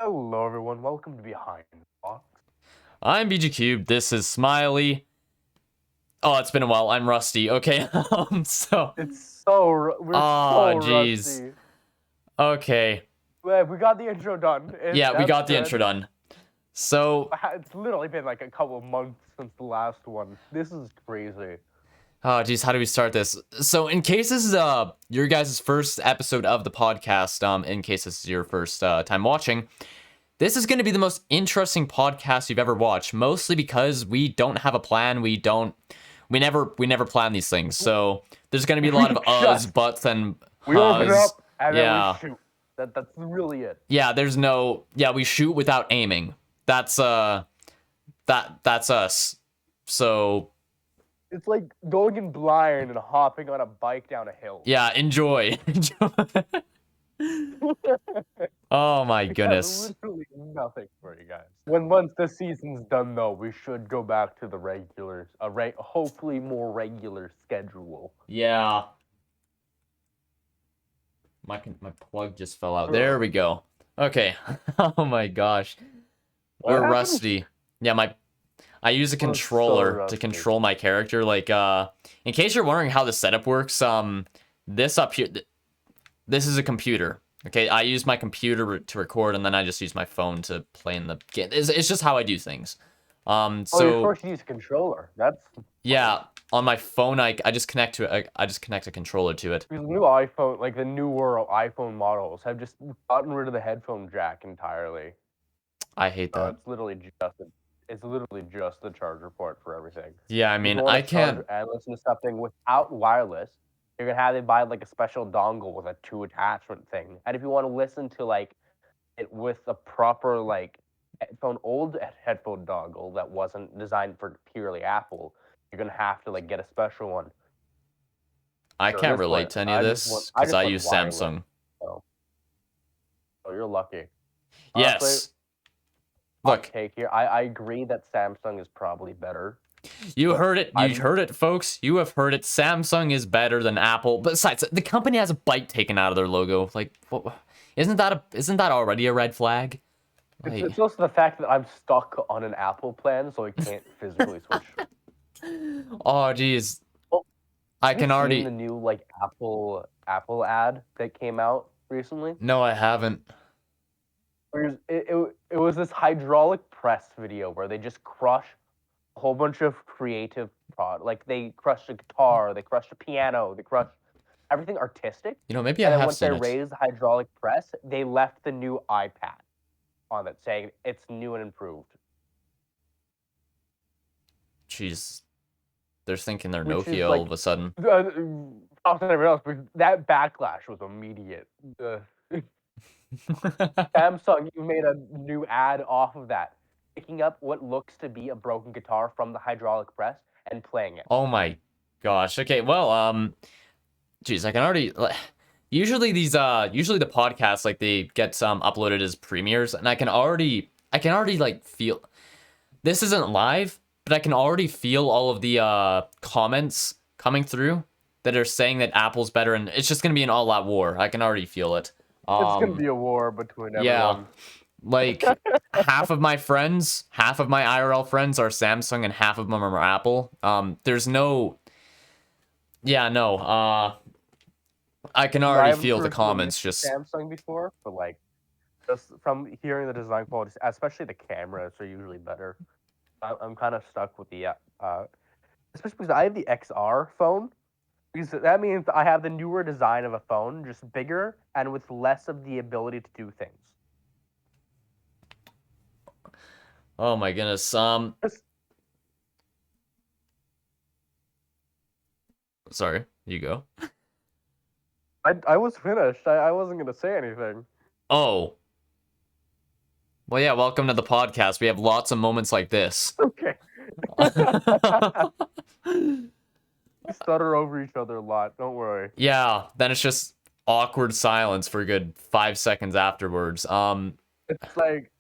Hello, everyone. Welcome to Behind the Box. I'm BGCUBED. This is Smiley. Oh, it's been a while. I'm rusty. Okay. We're so jeez. Rusty. Okay. We got the intro done. Yeah, we got the good. intro done. So, It's literally been like a couple of months since the last one. This is crazy. oh geez, how do we start this? So, in case this is your guys' first episode of the podcast, in case this is your first time watching, this is going to be the most interesting podcast you've ever watched. Mostly because we don't have a plan. We never plan these things. So there's going to be a lot of uhs, buts, and we open uhs. up and then we shoot. That's really it. Yeah, there's no. Yeah, we shoot without aiming. That's that's us. So it's like going in blind and hopping on a bike down a hill. Yeah, enjoy. Oh my goodness. Literally nothing for you guys. Once the season's done, though, we should go back to the regulars, hopefully more regular schedule. Yeah. My plug just fell out. There we go. Okay. Oh my gosh. We're rusty. Yeah, I use a controller to control my character. Like, in case you're wondering how the setup works, this up here, this is a computer. Okay, I use my computer to record, and then I just use my phone to play in the game. It's just how I do things. So you're forced to use a controller. That's yeah. On my phone, I just connect a controller to it. The new iPhone, like the newer iPhone models, have just gotten rid of the headphone jack entirely. I hate that. It's literally just the charger port for everything. Yeah, I mean, I can't. And listen to something without wireless. You're gonna have to buy like a special dongle with a 2 attachment thing. And if you want to listen to like it with a proper like old headphone dongle that wasn't designed for purely Apple, you're gonna have to like get a special one. I can't relate to any of this because I use Samsung. So you're lucky. Yes. Look, take here. I agree that Samsung is probably better. You heard it. You heard it, folks. You have heard it. Samsung is better than Apple. Besides, the company has a bite taken out of their logo. Like, isn't that already a red flag? Like, it's also the fact that I'm stuck on an Apple plan, so I can't physically switch. Oh, geez. Well, I can already. The new like Apple ad that came out recently. No, I haven't. It was this hydraulic press video where they just crush a whole bunch of creative product. Like they crushed a guitar, they crushed a piano, they crushed everything artistic. You know, maybe I have seen it. And once they raised the hydraulic press, they left the new iPad on it, saying it's new and improved. Jeez, they're thinking they're Nokia all of a sudden. That backlash was immediate. Samsung, you made a new ad off of that, picking up what looks to be a broken guitar from the hydraulic press and playing it. Oh my gosh. Okay, well, geez, I can already. Usually the podcasts, like, they get uploaded as premieres, and I can already like feel. This isn't live, but I can already feel all of the comments coming through that are saying that Apple's better, and it's just gonna be an all-out war. I can already feel it. It's gonna be a war between everyone. Yeah, like half of my IRL friends are Samsung, and half of them are Apple. There's no. Yeah, no. I can already feel the comments just. Samsung before, but like, just from hearing the design quality, especially the cameras are usually better. I'm kind of stuck with the especially because I have the XR phone. Because that means I have the newer design of a phone, just bigger and with less of the ability to do things. Oh my goodness. Sorry, you go. I was finished. I wasn't gonna say anything. Oh. Well, yeah, welcome to the podcast. We have lots of moments like this. Okay. We stutter over each other a lot, don't worry. Yeah, then it's just awkward silence for a good 5 seconds afterwards. It's like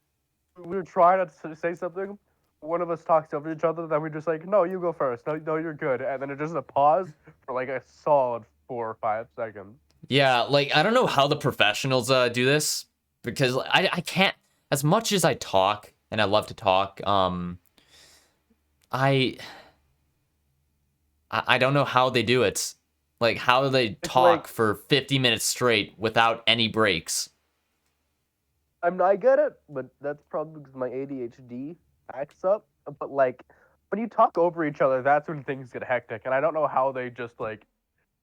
we're trying to say something, one of us talks over each other, then we're just like, no, you go first. No, you're good. And then it's just a pause for like a solid 4 or 5 seconds. Yeah, like, I don't know how the professionals do this, because I can't. as much as I talk and I love to talk, I don't know how they do it. Like, how do they talk for 50 minutes straight without any breaks? I get it, but that's probably because my ADHD acts up. But like, when you talk over each other, that's when things get hectic, and I don't know how they just like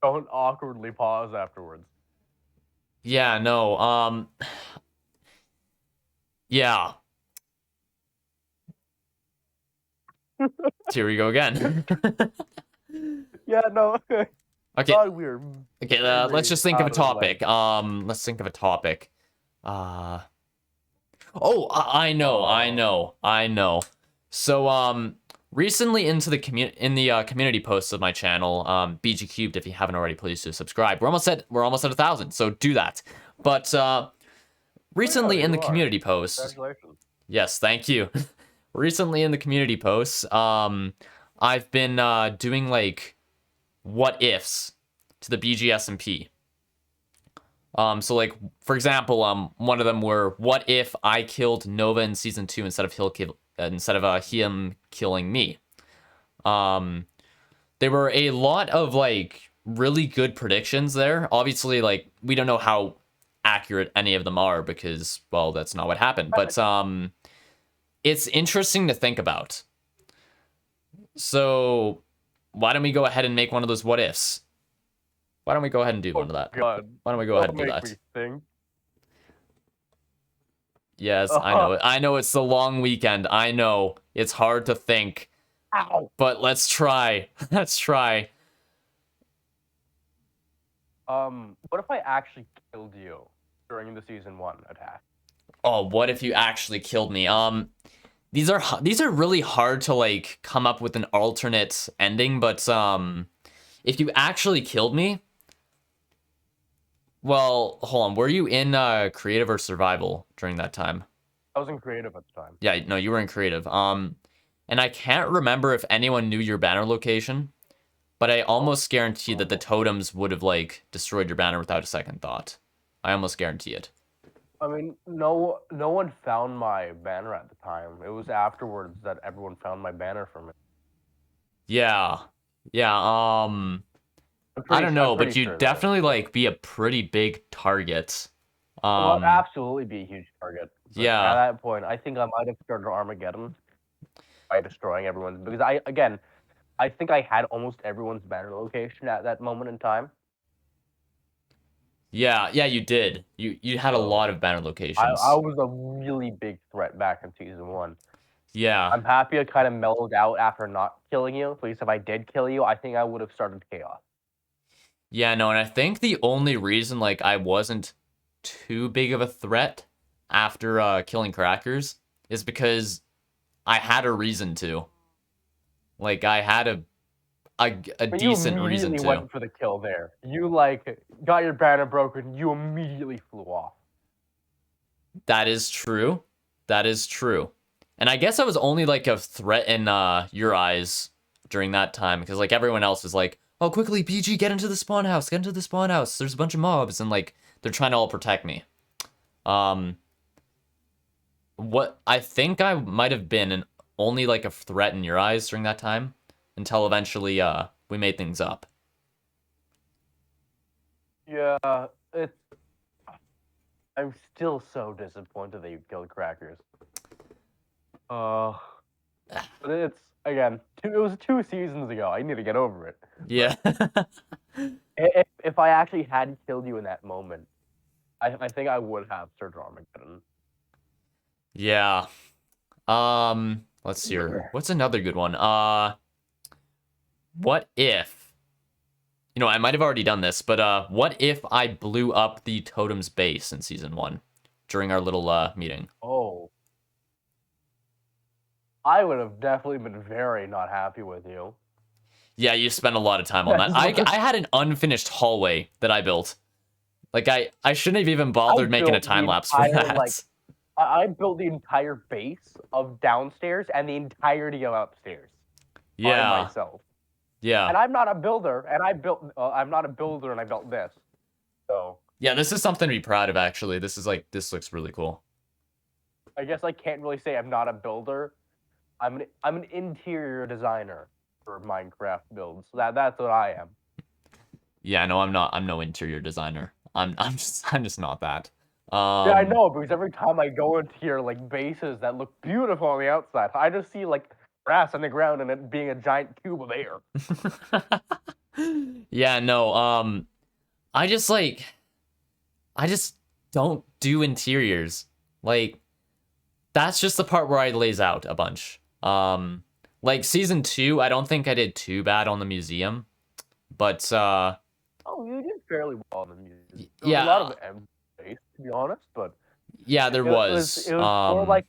don't awkwardly pause afterwards. Yeah, no, yeah. Here we go again. Yeah, no. Okay. God, we're Okay, let's just think of a topic. Let's think of a topic. Oh, I know. So, recently into the community posts of my channel, BGCUBED, if you haven't already, please do subscribe. We're almost at 1,000, so do that. But recently in the community posts, congratulations. yes, thank you. Recently in the community posts, I've been doing like what ifs to the BGS&P. So like, for example, one of them were, what if I killed Nova in season 2 instead of him killing me? There were a lot of like really good predictions there. Obviously, like, we don't know how accurate any of them are because, well, that's not what happened. But it's interesting to think about. So why don't we go ahead and make one of those what ifs? Why don't we go ahead and do one of that? God. Why don't we go ahead and do that? Me think. Yes, I know it. I know it's the long weekend. I know it's hard to think. Ow. But let's try. Let's try. What if I actually killed you during the season 1 attack? Oh, what if you actually killed me? These are really hard to like come up with an alternate ending, but if you actually killed me, well, hold on. Were you in creative or survival during that time? I was in creative at the time. Yeah, no, you were in creative. And I can't remember if anyone knew your banner location, but I almost guarantee that the totems would have like destroyed your banner without a second thought. I almost guarantee it. I mean, no one found my banner at the time. It was afterwards that everyone found my banner from it. Yeah. I don't know, but you'd definitely like be a pretty big target. Well, absolutely be a huge target. But yeah. At that point, I think I might have started Armageddon by destroying everyone's, because I think I had almost everyone's banner location at that moment in time. Yeah, you did. You had a lot of banner locations. I was a really big threat back in season 1. Yeah. I'm happy I kind of mellowed out after not killing you. At least if I did kill you, I think I would have started chaos. Yeah, no, and I think the only reason like I wasn't too big of a threat after killing Crackers is because I had a reason to. Like, I had a decent reason to. You went for the kill there. You like got your banner broken. You immediately flew off. That is true. That is true. And I guess I was only like a threat in your eyes during that time because like everyone else was like, "Oh, quickly, BG, get into the spawn house. Get into the spawn house. There's a bunch of mobs," and like they're trying to all protect me. What I think I might have been only like a threat in your eyes during that time until eventually we made things up. Yeah, I'm still so disappointed that you killed Crackers. But it's again, it was 2 seasons ago. I need to get over it. Yeah. if I actually had killed you in that moment, I think I would have started Armageddon. Yeah. Let's see here. What's another good one? What if, you know, I might have already done this, but what if I blew up the totem's base in season 1 during our little meeting? Oh. I would have definitely been very not happy with you. Yeah, you spent a lot of time on that. I had an unfinished hallway that I built. Like, I shouldn't have even bothered making a time-lapse for that. Like, I built the entire base of downstairs and the entirety of upstairs. Yeah. By myself. Yeah. And I'm not a builder, and I built this. So. Yeah, this is something to be proud of, actually. This looks really cool. I guess I can't really say I'm not a builder. I'm an interior designer for Minecraft builds. That's what I am. Yeah, no, I'm not. I'm no interior designer. I'm just not that. Yeah, I know, because every time I go into your like bases that look beautiful on the outside, I just see like grass on the ground and it being a giant cube of air. Yeah, no, I just don't do interiors. Like, that's just the part where I lays out a bunch. Like season 2, I don't think I did too bad on the museum. But Oh, you did fairly well in the music. There was a lot yeah, of empty space, to be honest, but yeah, there was. it was more like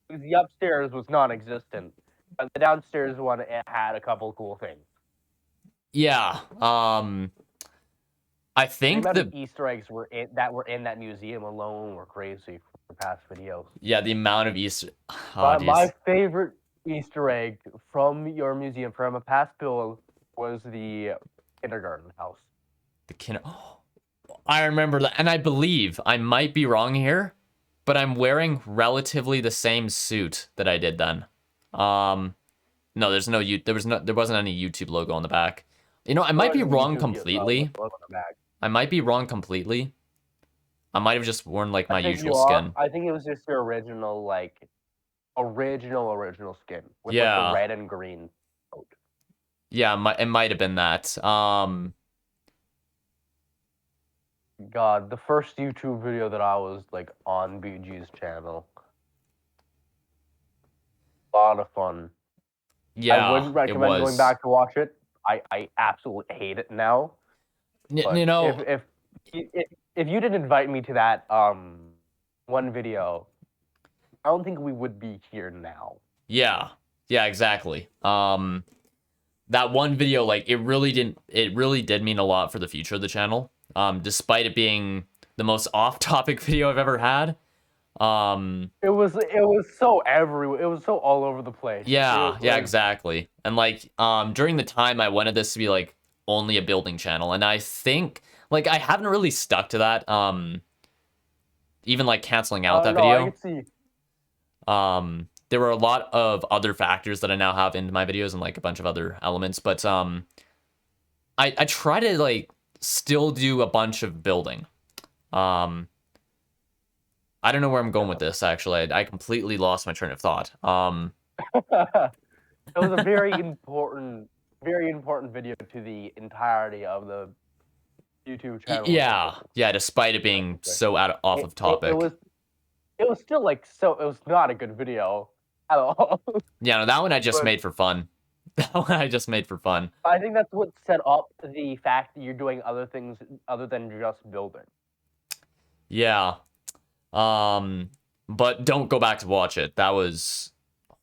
the upstairs was non-existent, but the downstairs one it had a couple cool things. Yeah, I The think amount of Easter eggs were in that museum alone were crazy for past videos. Yeah, the amount of Easter. Oh, My favorite Easter egg from your museum from a past build was the kindergarten house. The kinder. I remember that, and I believe I might be wrong here, but I'm wearing relatively the same suit that I did then. No, there wasn't any YouTube logo on the back. You know, I might be wrong completely. I might be wrong completely. I might have just worn like my usual skin. I think it was just your original like original skin with like Yeah. the red and green coat. Yeah, it might have been that. God, the first YouTube video that I was like on BG's channel. A lot of fun. Yeah, I wouldn't recommend going back to watch it. I absolutely hate it now. But you know, if you didn't invite me to that one video, I don't think we would be here now. Yeah. Yeah, exactly. That one video, like, it really did mean a lot for the future of the channel. Despite it being the most off-topic video I've ever had. It was so everywhere. It was so all over the place. Yeah, yeah, exactly. And like, during the time I wanted this to be like only a building channel, and I think like I haven't really stuck to that. Even like canceling out that video. I can see. There were a lot of other factors that I now have into my videos and like a bunch of other elements, but I try to like still do a bunch of building. I don't know where I'm going with this, actually. I completely lost my train of thought. It was a very important video to the entirety of the YouTube channel. Yeah, despite it being so off of topic. It was still like it was not a good video at all. Yeah, no, that one I just made for fun. That one I just made for fun. I think that's what set up the fact that you're doing other things other than just building. Yeah. But don't go back to watch it. That was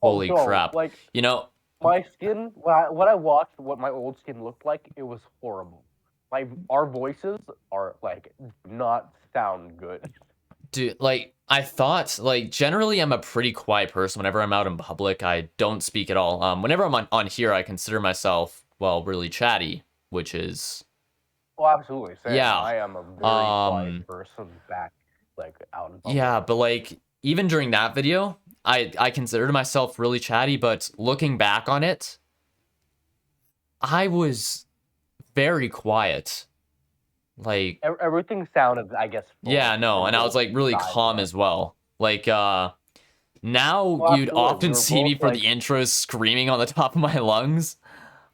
holy crap. Like, you know, my skin, when I watched what my old skin looked like, it was horrible. Our voices are like not sound good. Dude, like I thought, like generally I'm a pretty quiet person. Whenever I'm out in public, I don't speak at all. Whenever I'm on here, I consider myself, well, really chatty, which is absolutely. Same. Yeah. I am a very quiet person back like out in public. Yeah, but like even during that video, I considered myself really chatty, but looking back on it, I was very quiet. Like everything sounded, I guess. Yeah, no, and I was like really calm as well. Like now you'd often see me for the intros screaming on the top of my lungs.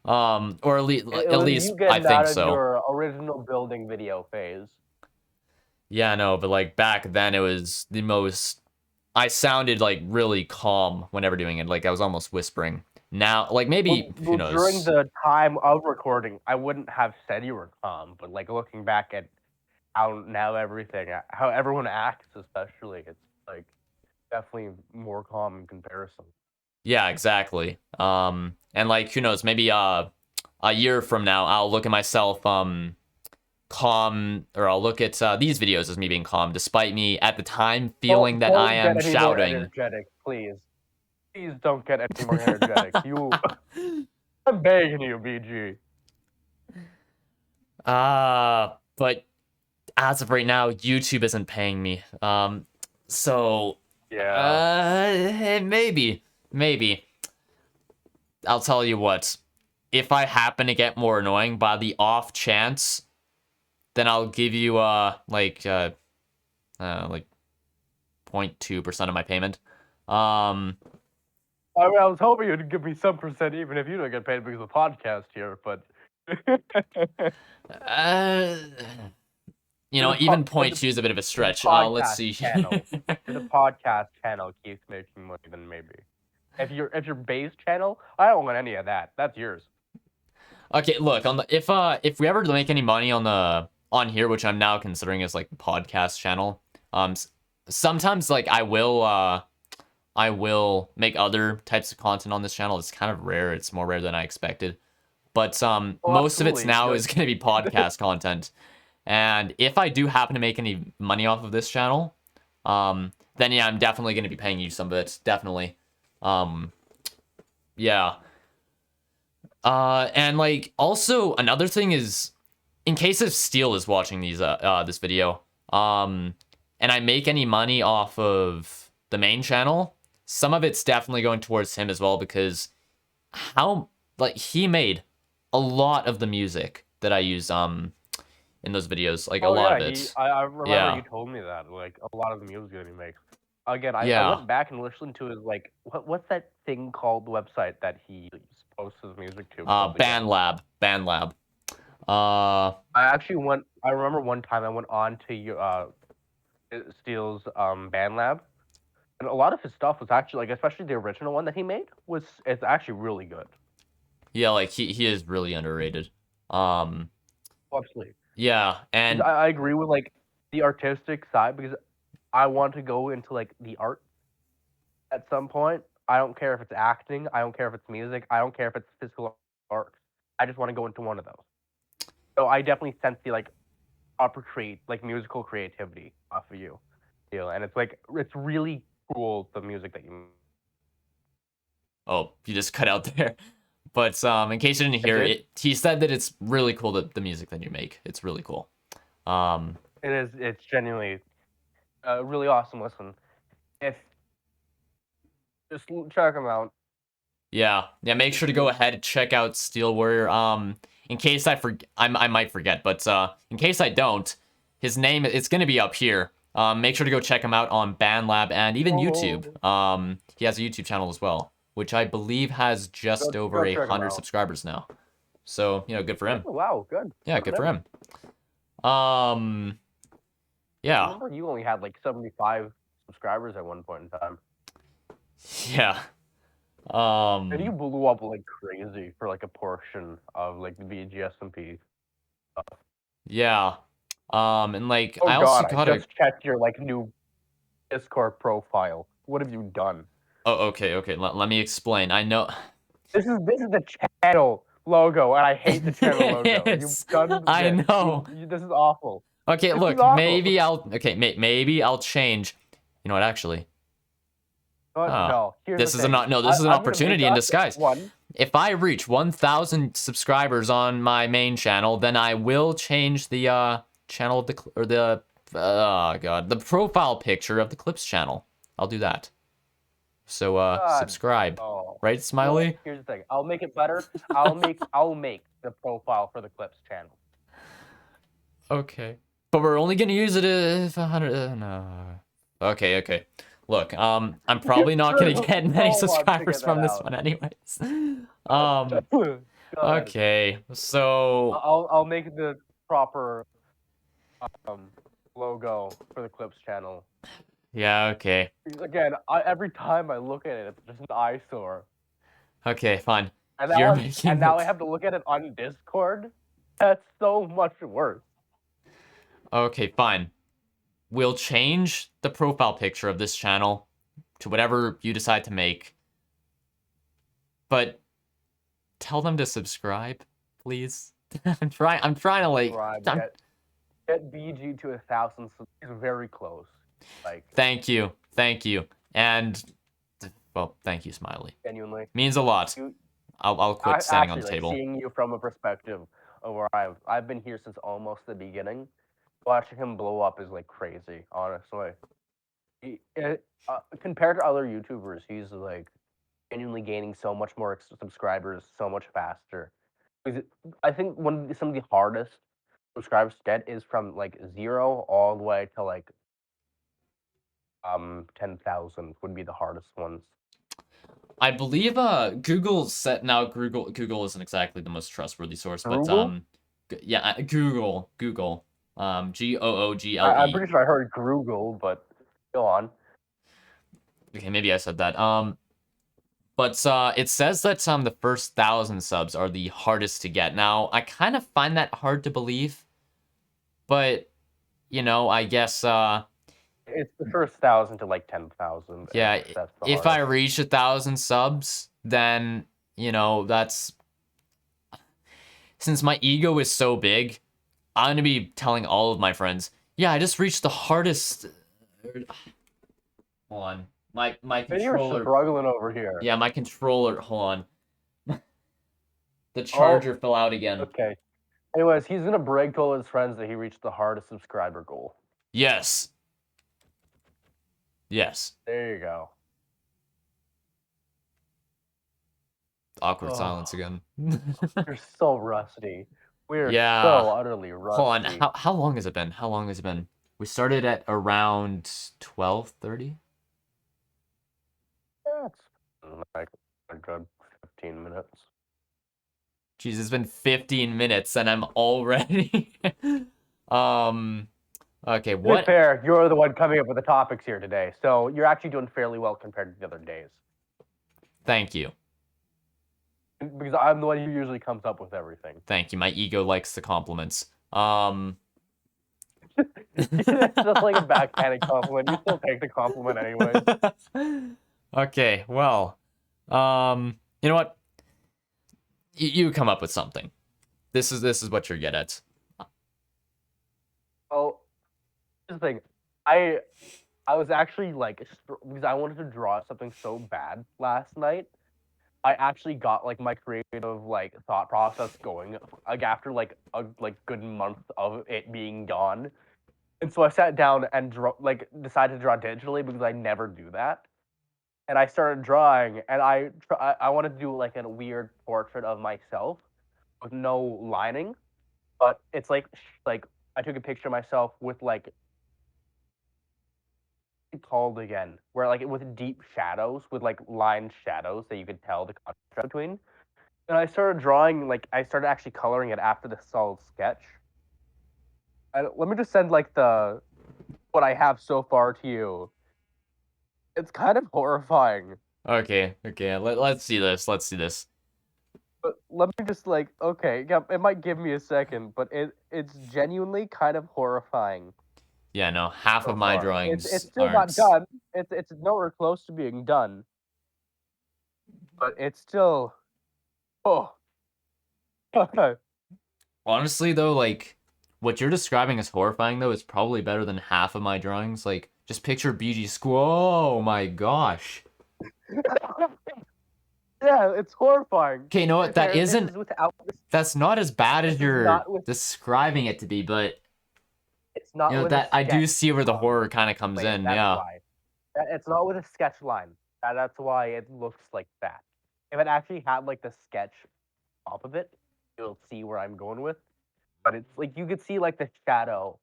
Or at least I think so. Your original building video phase. Yeah, no, but like back then it was the most. I sounded like really calm whenever doing it. Like I was almost whispering. Now, like maybe who knows? During the time of recording, I wouldn't have said you were calm, but like looking back at how now how everyone acts, especially, it's like definitely more calm in comparison. Yeah, exactly. And like who knows? Maybe a year from now, I'll look at myself calm, or I'll look at these videos as me being calm, despite me at the time feeling that I am shouting. Energetic, please don't get any more energetic. I'm begging you, BG. But as of right now, YouTube isn't paying me. So Yeah. Maybe. I'll tell you what. If I happen to get more annoying by the off chance, then I'll give you like 0.2% of my payment. I mean, I was hoping you'd give me some percent, even if you don't get paid because of the podcast here. But you know, even 0.2 is a bit of a stretch. Let's see. If the podcast channel keeps making money, then maybe. If your base channel, I don't want any of that. That's yours. Okay, look, on the if we ever make any money on here, which I'm now considering as like podcast channel, sometimes like I will make other types of content on this channel. It's kind of rare. It's more rare than I expected. But most of it's now is going to be podcast content. And if I do happen to make any money off of this channel, then yeah, I'm definitely going to be paying you some of it. Definitely. Yeah. And like also another thing is, in case if Steel is watching this video, and I make any money off of the main channel, some of it's definitely going towards him as well, because he made a lot of the music that I use in those videos, like a lot of it. I remember you told me that, like a lot of the music that he makes. Again, I went back and listened to his like what's that thing called, the website that he posts his music to? BandLab. I remember one time I went on to Steele's BandLab, and a lot of his stuff was actually, like, especially the original one that he made, it's actually really good. Yeah, like he is really underrated. Absolutely. Yeah, and I agree with like the artistic side, because I want to go into like the art at some point. I don't care if it's acting, I don't care if it's music, I don't care if it's physical art. I just want to go into one of those. So I definitely sense the like upper musical creativity off of you, and it's like it's really cool, the music that you. Oh, you just cut out there. But in case you didn't hear it, he said that it's really cool, the music that you make. It's really cool. It is. It's genuinely really awesome. Listen, if just check him out. Yeah. Make sure to go ahead and check out Steel Warrior. In case I might forget, but in case I don't, his name, it's gonna be up here. Make sure to go check him out on BandLab and even YouTube. He has a YouTube channel as well, which I believe has just over 100 subscribers now. So, you know, good for him. Oh, wow, good. Yeah, good for him. Yeah. I remember you only had like 75 subscribers at one point in time. Yeah. And you blew up like crazy for like a portion of like the BGSMP stuff. Yeah. And like I just checked your like new Discord profile. What have you done? Oh, okay. Let me explain. I know this is the channel logo, and I hate the channel logo. You've done this. I know. This is awful. Okay, look, maybe I'll change. You know what, actually? No. This is an opportunity in disguise. If I reach 1,000 subscribers on my main channel, then I will change the channel of the profile picture of the Clips channel. I'll do that. So subscribe. Right, Smiley? Well, here's the thing. I'll make it better. I'll make the profile for the Clips channel. Okay. But we're only gonna use it if 100. No. Okay. Look, I'm probably not gonna get many subscribers from this one, anyways. Okay, so I'll make the proper logo for the Clips channel. Yeah. Okay. Again, every time I look at it, it's just an eyesore. Okay, fine. And now I have to look at it on Discord. That's so much worse. Okay, fine. We'll change the profile picture of this channel to whatever you decide to make. But tell them to subscribe, please. I'm trying to like get BG to 1,000. He's very close. Like, thank you, and well, thank you, Smiley. Genuinely means a lot. I'll quit standing on the table. Seeing you from a perspective of where I've been here since almost the beginning. Watching him blow up is like crazy, honestly. Compared to other YouTubers, he's like genuinely gaining so much more subscribers so much faster. I think some of the hardest subscribers to get is from like 0 all the way to like 10,000 would be the hardest ones. I believe Google set now Google isn't exactly the most trustworthy source, but Google? yeah, Google Google. I'm pretty sure I heard Google, but go on. Okay, maybe I said that. But it says that the first 1,000 subs are the hardest to get. Now, I kind of find that hard to believe, but you know, I guess It's the first 1,000 to like 10,000. yeah, That's the if I hardest. reach 1,000 subs, then you know that's since my ego is so big, I'm gonna be telling all of my friends, yeah, I just reached the hardest. Hold on, my And you're controller. struggling over here. Yeah, my controller. Hold on, the charger fell out again. Okay. Anyways, he's gonna brag to all his friends that he reached the hardest subscriber goal. Yes. Yes. There you go. Awkward silence again. You're so rusty. We're yeah. so utterly rusty. Hold on. How long has it been? How long has it been? We started at around 12:30. Yeah, it's like a good 15 minutes. Jeez, it's been 15 minutes and I'm already okay, what? To be fair, you're the one coming up with the topics here today, so you're actually doing fairly well compared to the other days. Thank you. Because I'm the one who usually comes up with everything. Thank you. My ego likes the compliments. It's just like a backhanded compliment. You still take the compliment anyway. Okay, well, you know what? You come up with something. This is what you're good at. Well, here's the thing. I was actually like because I wanted to draw something so bad last night. I actually got like my creative like thought process going like after like a good month of it being gone. And so I sat down and decided to draw digitally because I never do that. And I started drawing, and I wanted to do like a weird portrait of myself with no lining, but it's like I took a picture of myself with like what's it called again, where like with deep shadows, with like lined shadows that you could tell the contrast between. And I started drawing, like I started actually coloring it after the solid sketch. Let me just send like what I have so far to you. It's kind of horrifying. Okay. Let's see this. Let's see this. But let me just like okay, yeah, it might give me a second, but it's genuinely kind of horrifying. Yeah, no, half of my drawings it's still not done. It's nowhere close to being done. But it's still Honestly though, like what you're describing as horrifying though is probably better than half of my drawings. Like just picture BG School. Oh my gosh. Yeah, it's horrifying. Okay, you know what? That isn't. That's not as bad as you're describing it to be, but it's not. You know that I do see where the horror kind of comes in. Yeah. Why. It's not with a sketch line. That's why it looks like that. If it actually had like the sketch top of it, you'll see where I'm going with. But it's like you could see like the shadow.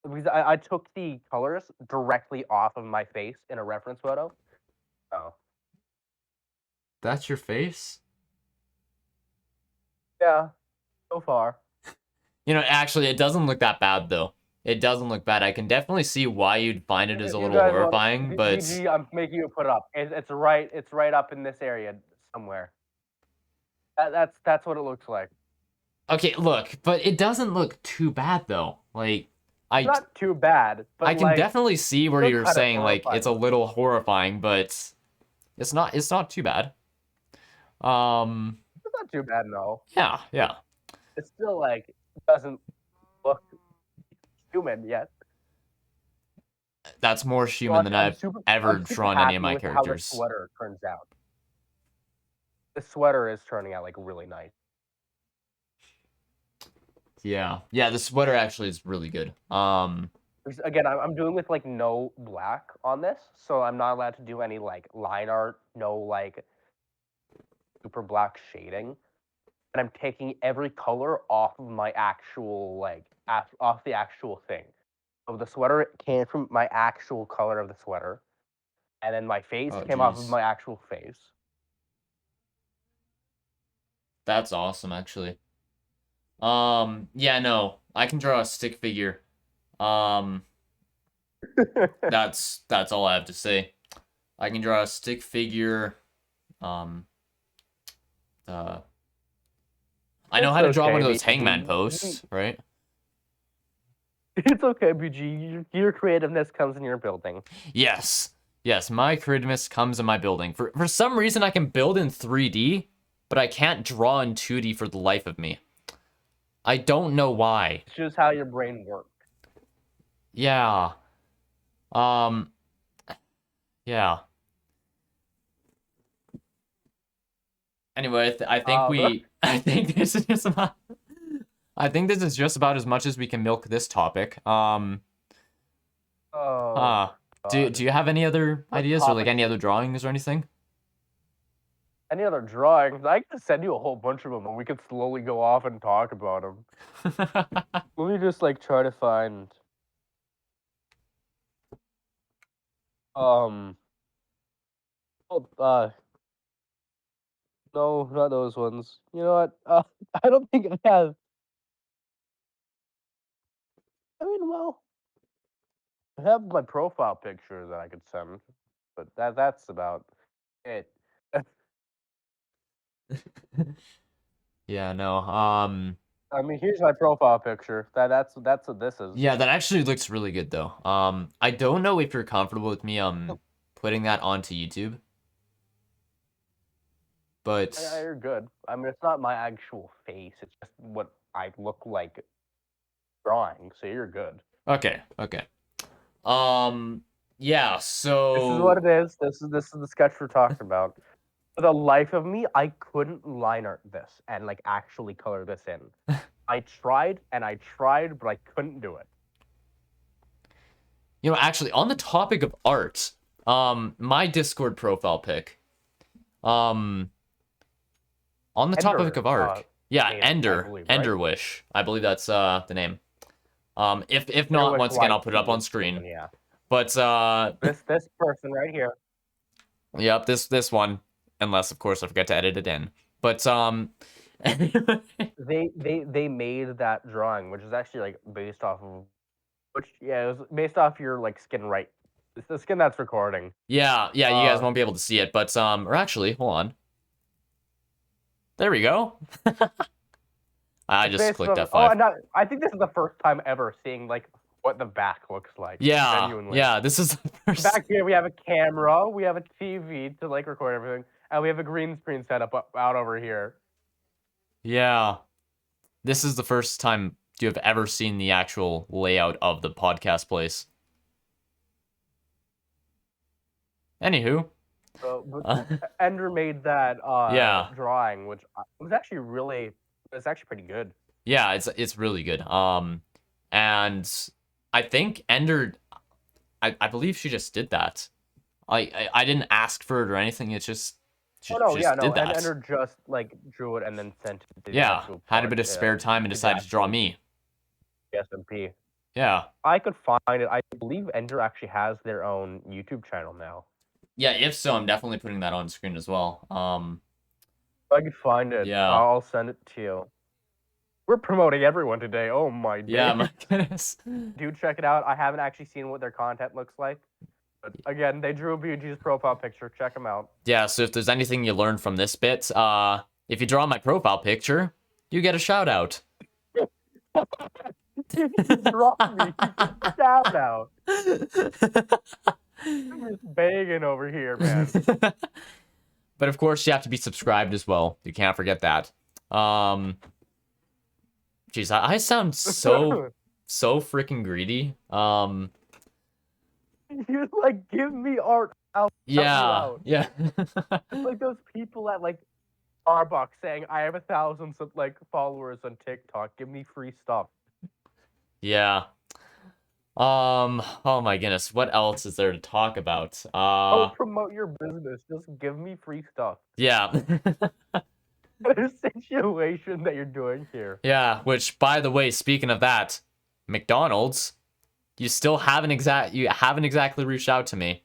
Because I took the colors directly off of my face in a reference photo. Oh. That's your face? Yeah, so far. You know, actually, it doesn't look that bad, though. It doesn't look bad. I can definitely see why you'd find it as a little horrifying, but... BG, I'm making you put it up. It's right up in this area somewhere. That's what it looks like. Okay, look, but it doesn't look too bad, though. Like, it's not too bad, but I can definitely see where you're saying, like, it's a little horrifying, but it's not too bad. It's not too bad, no. Yeah. It's still, like, doesn't look human yet. That's more human than I've ever drawn any of my characters. How the sweater turns out. The sweater is turning out, like, really nice. Yeah, the sweater actually is really good. Again, I'm doing with like no black on this, so I'm not allowed to do any like line art, no like super black shading. And I'm taking every color off of my actual like off the actual thing. So the sweater came from my actual color of the sweater, and then my face Oh, came off of jeez. my actual face. That's awesome, actually. Yeah, no, I can draw a stick figure. Um, that's all I have to say. I can draw a stick figure. Um, I know It's how to draw one okay, of those BG. hangman posts, right? It's okay, BG. Your creativeness comes in your building. Yes. Yes, my creativeness comes in my building. For some reason, I can build in 3D, but I can't draw in 2D for the life of me. I don't know why. It's just how your brain works. Yeah. Um, yeah. Anyway, I think But I think this is just about I think this is just about as much as we can milk this topic. oh Do God, you have any other what ideas or like topics? any other drawings or anything? Any other drawings? I can send you a whole bunch of them, and we could slowly go off and talk about them. Let me just like try to find. Um. Oh, no, not those ones. You know what? I don't think I have. I mean, well, I have my profile picture that I could send, but that's about it. Yeah, no. I mean, here's my profile picture. That's what this is. Yeah, that actually looks really good though. I don't know if you're comfortable with me putting that onto YouTube, but You're good. I mean, it's not my actual face. It's just what I look like drawing. So you're good. okay, okay. Yeah, This is what so it is. This is the sketch we're talking about. For the life of me, I couldn't line art this and like actually color this in. I tried and I tried, but I couldn't do it. you know, actually on the topic of art, my Discord profile pic, um on the topic Ender of art. Yeah, made it, I Ender, believe, right? Ender Wish. I believe that's the name. If There not, was once again, I'll put it up on screen. yeah. But This person right here. yep, this one, unless of course I forget to edit it in. But They made that drawing, which is actually like based off of it was based off your like skin right. It's the skin that's recording. yeah, you guys won't be able to see it, but or actually, hold on. There we go. I just clicked F5. I think this is the first time ever seeing like what the back looks like. Yeah, Genuinely. yeah, this is the first. Back here we have a camera, we have a TV to like record everything, and we have a green screen set up out over here. Yeah. This is the first time you have ever seen the actual layout of the podcast place. Anywho. Ender made that Yeah. drawing, which was actually pretty good. Yeah, it's really good. And I think Ender, I believe she just did that. I didn't ask for it or anything. It's just she just did that. Ender just like drew it and then sent it to the Yeah, actual had a bit of spare time and decided to draw me. SMP. Yeah. I could find it. I believe Ender actually has their own YouTube channel now. Yeah, if so, I'm definitely putting that on screen as well. If I could find it, yeah. I'll send it to you. We're promoting everyone today. Oh my days. Yeah, my goodness. Do check it out. I haven't actually seen what their content looks like. But again, they drew a BG's profile picture. Check them out. Yeah, so if there's anything you learned from this bit, if you draw my profile picture, you get a shout out. Drop me. Shout out. I'm just begging over here, man. But of course, you have to be subscribed as well. You can't forget that. Jeez, I sound so freaking greedy. You're like, give me art. I'll yeah, yeah. It's like those people at like Starbucks saying, "I have 1,000 like followers on TikTok. Give me free stuff." Yeah. Oh my goodness, what else is there to talk about? Don't promote your business. Just give me free stuff. Yeah. The situation that you're doing here. Yeah, which by the way, speaking of that, McDonald's, you haven't exactly reached out to me.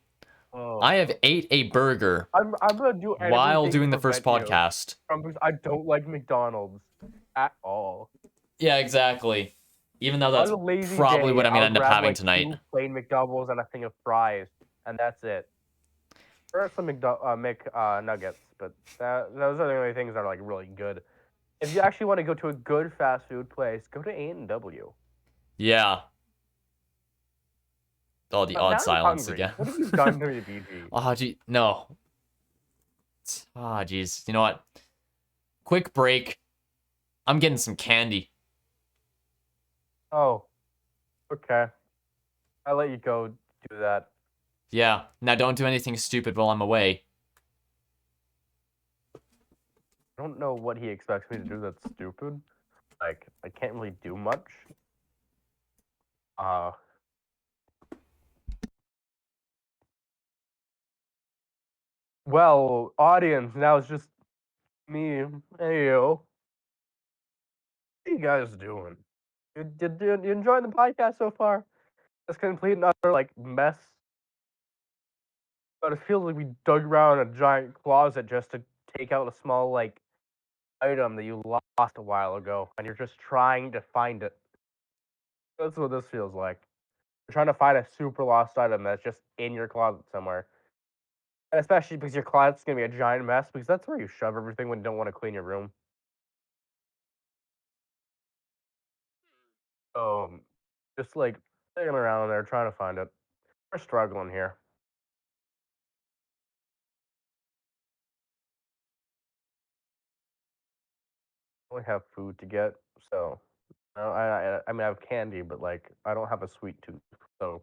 Oh, I have ate a burger I'm gonna do while everything to doing the first prevent you podcast. from because I don't like McDonald's at all. Yeah, exactly. Even though On that's a lazy probably day, what I'm gonna I'll end up grab having like tonight. 2 plain McDoubles and a thing of fries, and that's it. There are some Nuggets, but those are the only things that are like really good. If you actually want to go to a good fast food place, go to A&W. Yeah. Oh, the odd Now I'm silence hungry. again. What have you done to me, BG? Oh, gee, no. Ah, jeez. You know what? Quick break. I'm getting some candy. Oh, okay. I'll let you go do that. Yeah. Now don't do anything stupid while I'm away. I don't know what he expects me to do that's stupid. Like, I can't really do much. Uh, well, audience, now it's just me and you. What are you guys doing? You enjoying the podcast so far? It's complete and utter, like, mess. But it feels like we dug around a giant closet just to take out a small, like, item that you lost a while ago, and you're just trying to find it. That's what this feels like. You're trying to find a super lost item that's just in your closet somewhere. And especially because your closet's gonna be a giant mess, because that's where you shove everything when you don't want to clean your room. Just like digging around there trying to find it. We're struggling here. I only have food to get, so I mean I have candy, but like I don't have a sweet tooth. So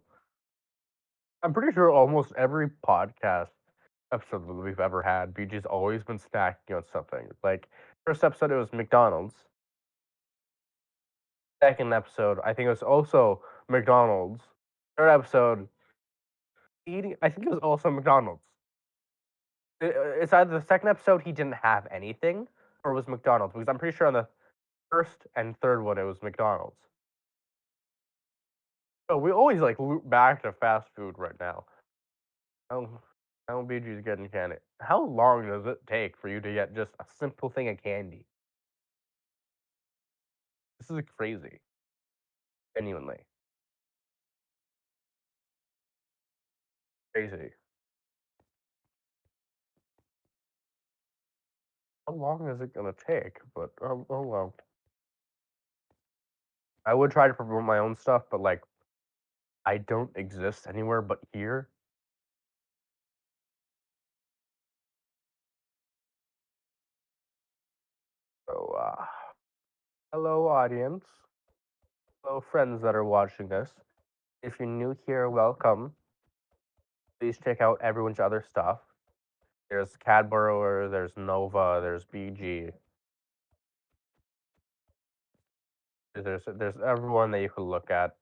I'm pretty sure almost every podcast episode that we've ever had, BG's always been snacking on something. Like first episode it was McDonald's. Second episode, I think it was also McDonald's. Third episode, eating. I think it was also McDonald's. It's either the second episode he didn't have anything, or it was McDonald's. Because I'm pretty sure on the first and third one it was McDonald's. So we always like loop back to fast food right now. Oh, LBG's getting candy. How long does it take for you to get just a simple thing of candy? This is crazy. Genuinely crazy. How long is it gonna take? But oh well. I would try to promote my own stuff, but like I don't exist anywhere but here. So hello audience. Hello friends that are watching this. If you're new here, welcome. Please check out everyone's other stuff. There's Cadborough, there's Nova, there's BG. There's everyone that you could look at.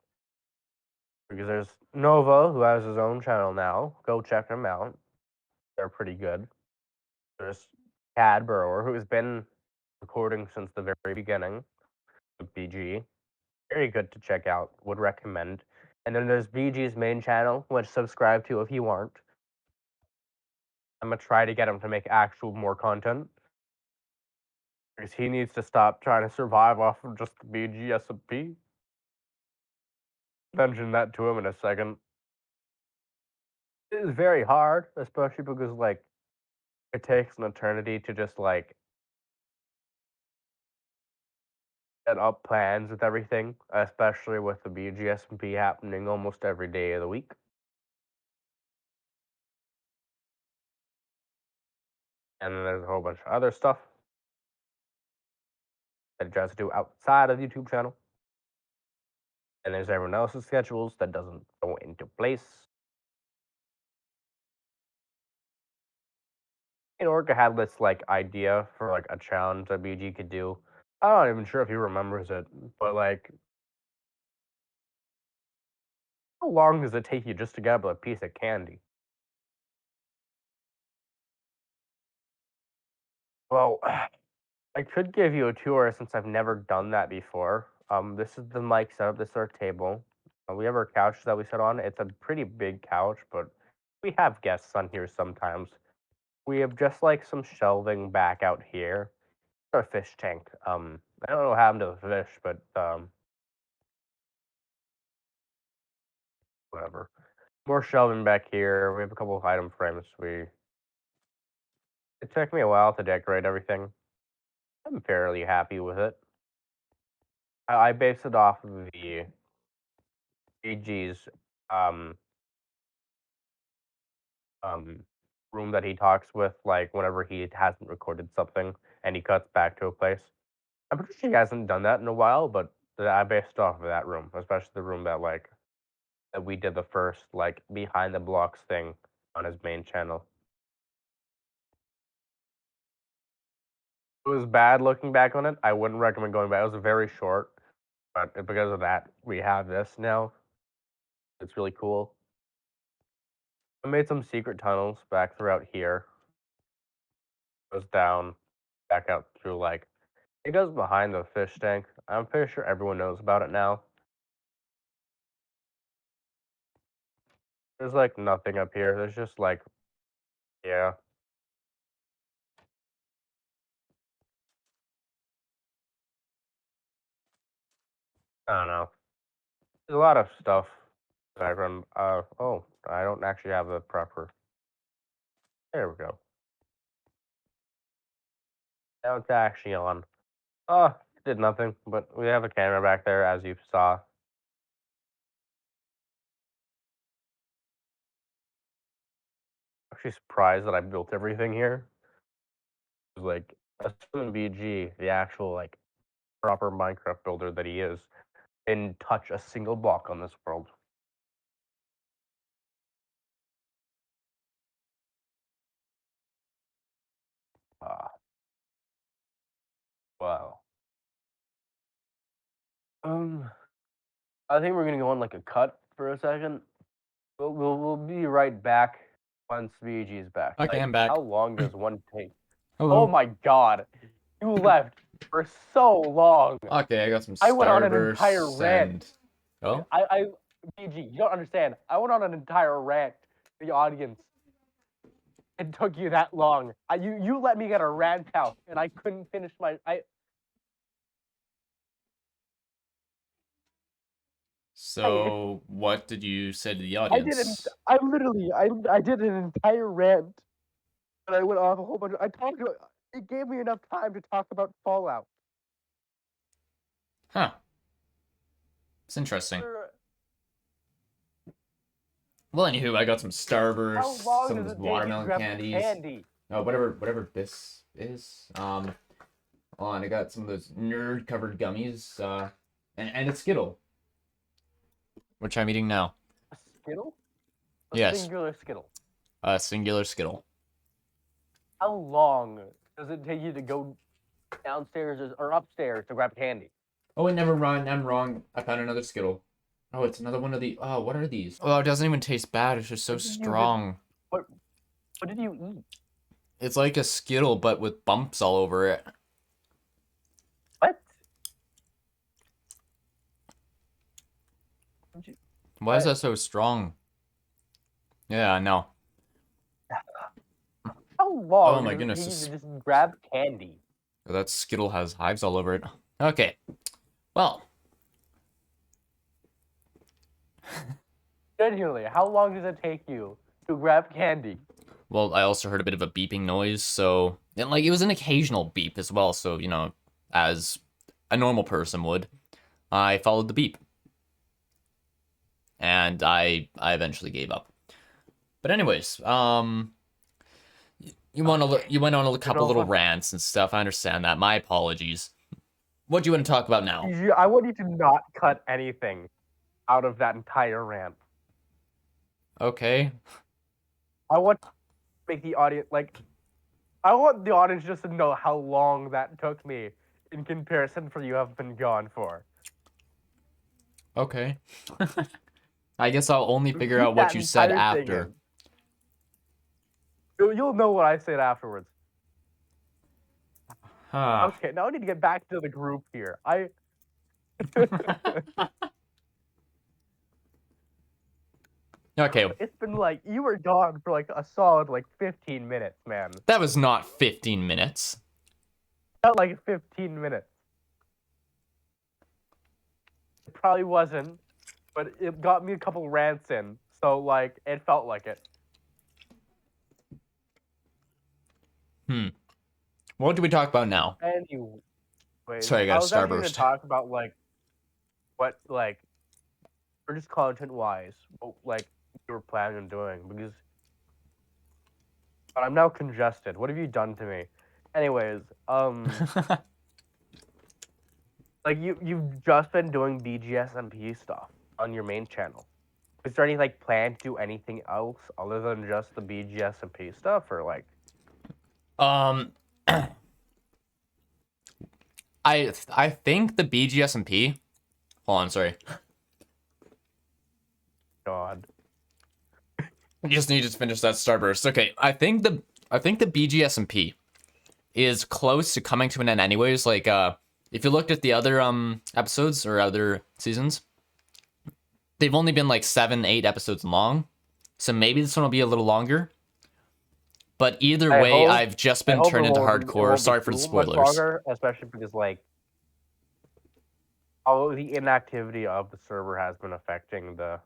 Because there's Nova, who has his own channel now. Go check him out. They're pretty good. There's Cadborough, who has been recording since the very beginning with BG. Very good to check out. Would recommend. And then there's BG's main channel, which subscribe to if you aren't. I'm gonna try to get him to make actual more content. Because he needs to stop trying to survive off of just the BG SMP. Mention that to him in a second. It is very hard, especially because like it takes an eternity to just like set up plans with everything, especially with the BGSP happening almost every day of the week. And then there's a whole bunch of other stuff that he tries to do outside of the YouTube channel. And there's everyone else's schedules that doesn't go into place. And Orca had this like idea for like a challenge that BG could do. I'm not even sure if he remembers it, but like How long does it take you just to get up a piece of candy? Well, I could give you a tour since I've never done that before. This is the mic setup. This is our table. We have our couch that we sit on. It's a pretty big couch, but we have guests on here sometimes. We have just like some shelving back out here. Our fish tank. I don't know what happened to the fish, but whatever. More shelving back here. We have a couple of item frames. It took me a while to decorate everything. I'm fairly happy with it. I based it off of the BG's um um room that he talks with, like whenever he hasn't recorded something and he cuts back to a place. I'm pretty sure he hasn't done that in a while, but I based it off of that room, especially the room that we did the first like behind the blocks thing on his main channel. It was bad looking back on it. I wouldn't recommend going back. It was very short, but because of that, we have this now. It's really cool. I made some secret tunnels back throughout here. Goes down, back out through like it goes behind the fish tank. I'm pretty sure everyone knows about it now. There's like nothing up here. There's just like yeah, I don't know. There's a lot of stuff that I run. Oh, I don't actually have the proper. There we go. Now it's actually on. Oh, did nothing, but we have a camera back there, as you saw. Actually surprised that I built everything here. Like, assuming BG, the actual like proper Minecraft builder that he is, didn't touch a single block on this world. Ah, wow. Um, I think we're gonna go on like a cut for a second. We'll be right back once BG is back. Okay, Like, I'm back. how long does one take? Oh Hello. my god, you left for so long. Okay, I got some I went on an entire starbursts rant. and oh, BG, you don't understand. I went on an entire rant to the audience. It took you that long. You let me get a rant out, and I couldn't finish my. so what did you say to the I didn't. audience? I literally. I did an entire rant, and I went off a whole bunch. I talked. It gave me enough time to talk about Fallout. Huh. It's interesting. Well, anywho, I got some How starbursts, long some of does this it take you to watermelon grab candies. candy? Whatever this is. On, I got some of those nerd-covered gummies, and a Skittle, which I'm eating now. A Skittle? A Yes, singular Skittle. a singular Skittle. How long does it take you to go downstairs or upstairs to grab candy? Oh, wait, never mind. I'm wrong. I found another Skittle. Oh, it's another one of the. Oh, what are these? Oh, it doesn't even taste bad. It's just so strong. What did you eat? It's like a Skittle, but with bumps all over it. What? Why is that so strong? Yeah, no. How Oh long my does it goodness, take you this, to just grab candy? that Skittle has hives all over it. Okay. Well, Genuinely, how long does it take you to grab candy? well, I also heard a bit of a beeping noise, so and like it was an occasional beep as well, so you know, as a normal person would, I followed the beep. And I eventually gave up. But anyways, you went on a couple little rants and stuff. I understand that. My apologies. What do you want to talk about now? I want you to not cut anything out of that entire rant. Okay. I want to make the audience like I want the audience just to know how long that took me in comparison for you have been gone for. Okay. I guess I'll only figure Keep out what that you said entire thing after. in. You'll know what I said afterwards. Huh. Okay, now I need to get back to the group here. Okay. It's been like, you were gone for like a solid like 15 minutes, man. That was not 15 minutes. Not like 15 minutes. It probably wasn't, but it got me a couple rants in, so like it felt like it. What do we talk about now? Anyway, Sorry, I got a was actually going starburst. to talk about like what like, or just content wise, what like you were planning on doing, because but I'm now congested. What have you done to me? Anyways, like you've just been doing BGSMP stuff on your main channel. Is there any like plan to do anything else other than just the BGSMP stuff, or like? I think the BGSMP. Hold on, sorry. God. I just need to finish that starburst. Okay, I think the BGSMP is close to coming to an end anyways. Like if you looked at the other episodes or other seasons, they've only been like 7-8 episodes long. So maybe this one will be a little longer. But either way, I've just been turned into hardcore. Sorry for the spoilers. Longer, especially because like the inactivity of the server has been affecting the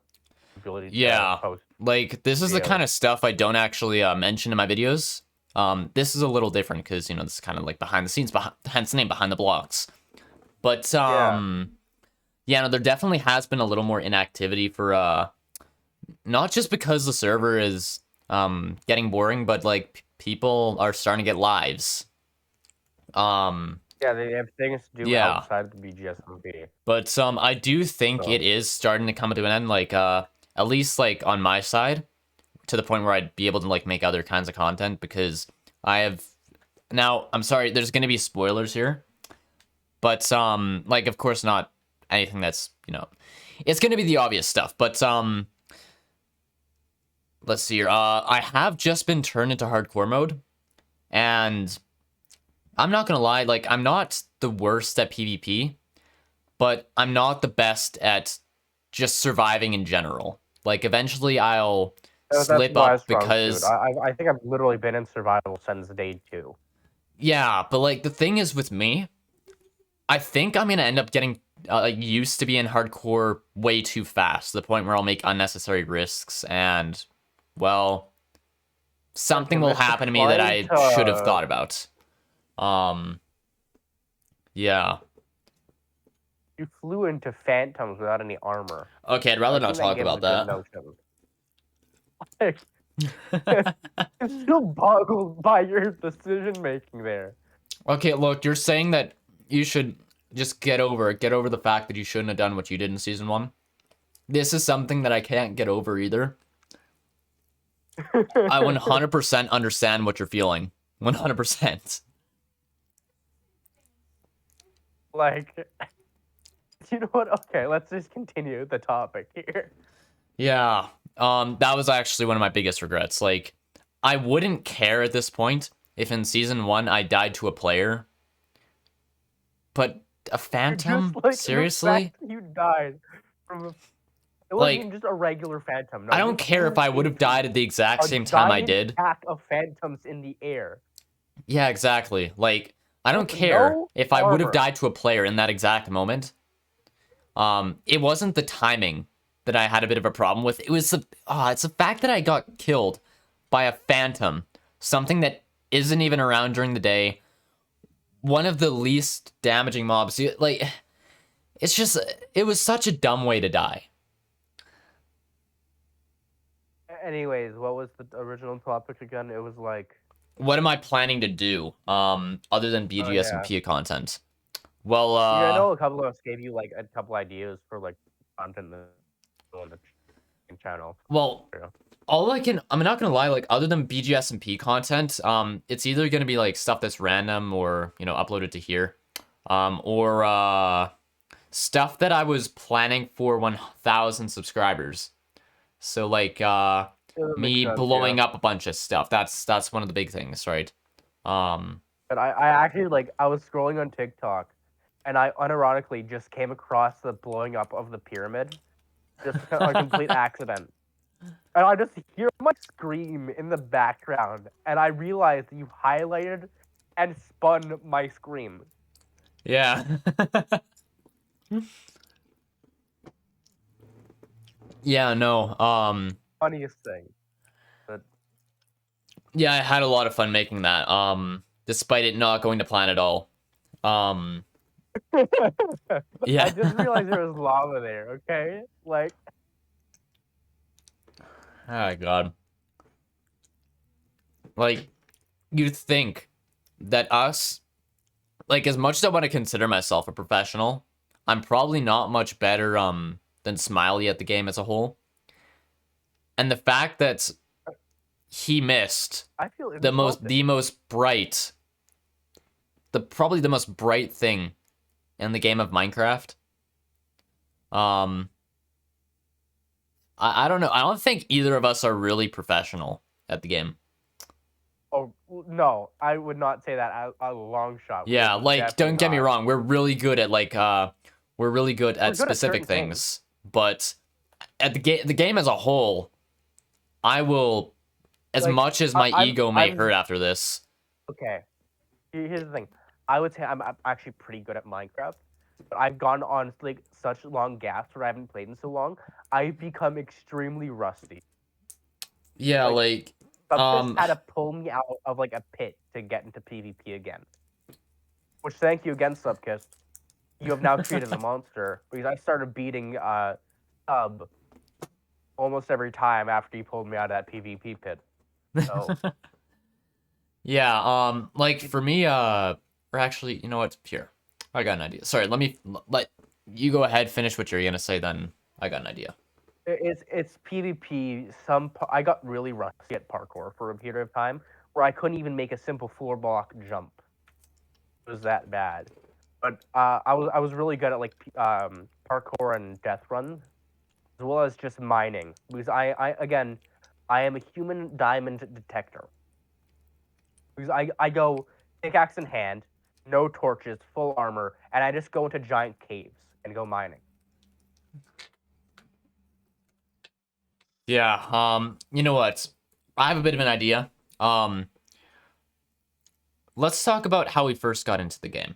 ability to post. Like this is the kind of stuff I don't actually mention in my videos. This is a little different because this is kind of like behind the scenes, hence the name Behind the Blocks. But no, there definitely has been a little more inactivity for not just because the server is getting boring, but like people are starting to get lives. Yeah, they have things to do outside of the BGSMP. But I do think it is starting to come to an end, like at least like on my side, to the point where I'd be able to like make other kinds of content, because I have now, I'm sorry, there's gonna be spoilers here. But like of course not anything that's, it's gonna be the obvious stuff, but let's see here. I have just been turned into hardcore mode, and I'm not gonna lie, like I'm not the worst at PvP, but I'm not the best at just surviving in general. Like eventually I'll slip up because I think I've literally been in survival since day 2. Yeah, but like the thing is with me, I think I'm gonna end up getting like used to being hardcore way too fast, to the point where I'll make unnecessary risks, and well, something will happen to me that I should have thought about. Yeah. You flew into phantoms without any armor. Okay, I'd rather not talk about that. I'm still boggled by your decision making there. Okay, look, you're saying that you should just get over the fact that you shouldn't have done what you did in season 1. This is something that I can't get over either. I 100% understand what you're feeling. 100%. Like, you know what? Okay, let's just continue the topic here. Yeah, that was actually one of my biggest regrets. Like, I wouldn't care at this point if in season 1 I died to a player. But a phantom? Just, like, seriously? You died from it wasn't even just a regular phantom. No, I don't care if I would have died at the exact same time I did. Attack of phantoms in the air. Yeah, exactly. Like, I don't care if I would have died to a player in that exact moment. It wasn't the timing that I had a bit of a problem with. It was it's the fact that I got killed by a phantom, something that isn't even around during the day. One of the least damaging mobs. Like, it's just, it was such a dumb way to die. Anyways, what was the original topic again? It was like, what am I planning to do, other than BGSMP content? Well, I know a couple of us gave you like a couple ideas for like content on the channel. Well, I'm not gonna lie, like other than BGSMP content, it's either gonna be like stuff that's random or uploaded to here, or stuff that I was planning for 1,000 subscribers. So like me sense, blowing yeah. up a bunch of stuff. That's one of the big things, right? But I actually like I was scrolling on TikTok, and I unironically just came across the blowing up of the pyramid, just on complete accident. And I just hear my scream in the background, and I realized you highlighted and spun my scream. Yeah. Yeah, no. Funniest thing. But Yeah, I had a lot of fun making that. Despite it not going to plan at all. Yeah. I didn't realize there was lava there, okay? Like Oh god. Like, you'd think that us, like, as much as I want to consider myself a professional, I'm probably not much better than Smiley at the game as a whole. And the fact that he missed I feel the insulted. most bright, probably the most bright thing in the game of Minecraft. I don't know. I don't think either of us are really professional at the game. Oh no, I would not say that a long shot. Yeah, We're like, definitely don't get me not. wrong. We're really good at we're really good We're at good at specific certain things. things, but at the game as a whole, I will, as Like much as my ego may I'm hurt after this. okay. Here's the thing. I would say I'm actually pretty good at Minecraft, but I've gone on like such long gaps where I haven't played in so long. I've become extremely rusty. Yeah, Like like, Subkiss had to pull me out of like a pit to get into PvP again. Which thank you again, Subkiss. You have now created a monster because I started beating Sub almost every time after you pulled me out of that PvP pit. So yeah, like for me, or actually, you know what? Here, I got an idea. Sorry, let you go ahead, finish what you're gonna say, then I got an idea. it's PvP. I got really rusty at parkour for a period of time where I couldn't even make a simple floor block jump. It was that bad. But I was really good at like parkour and death runs, as well as just mining because I again I am a human diamond detector because I go pickaxe in hand, no torches, full armor, and I just go into giant caves and go mining. Yeah, you know what? I have a bit of an idea. Let's talk about how we first got into the game.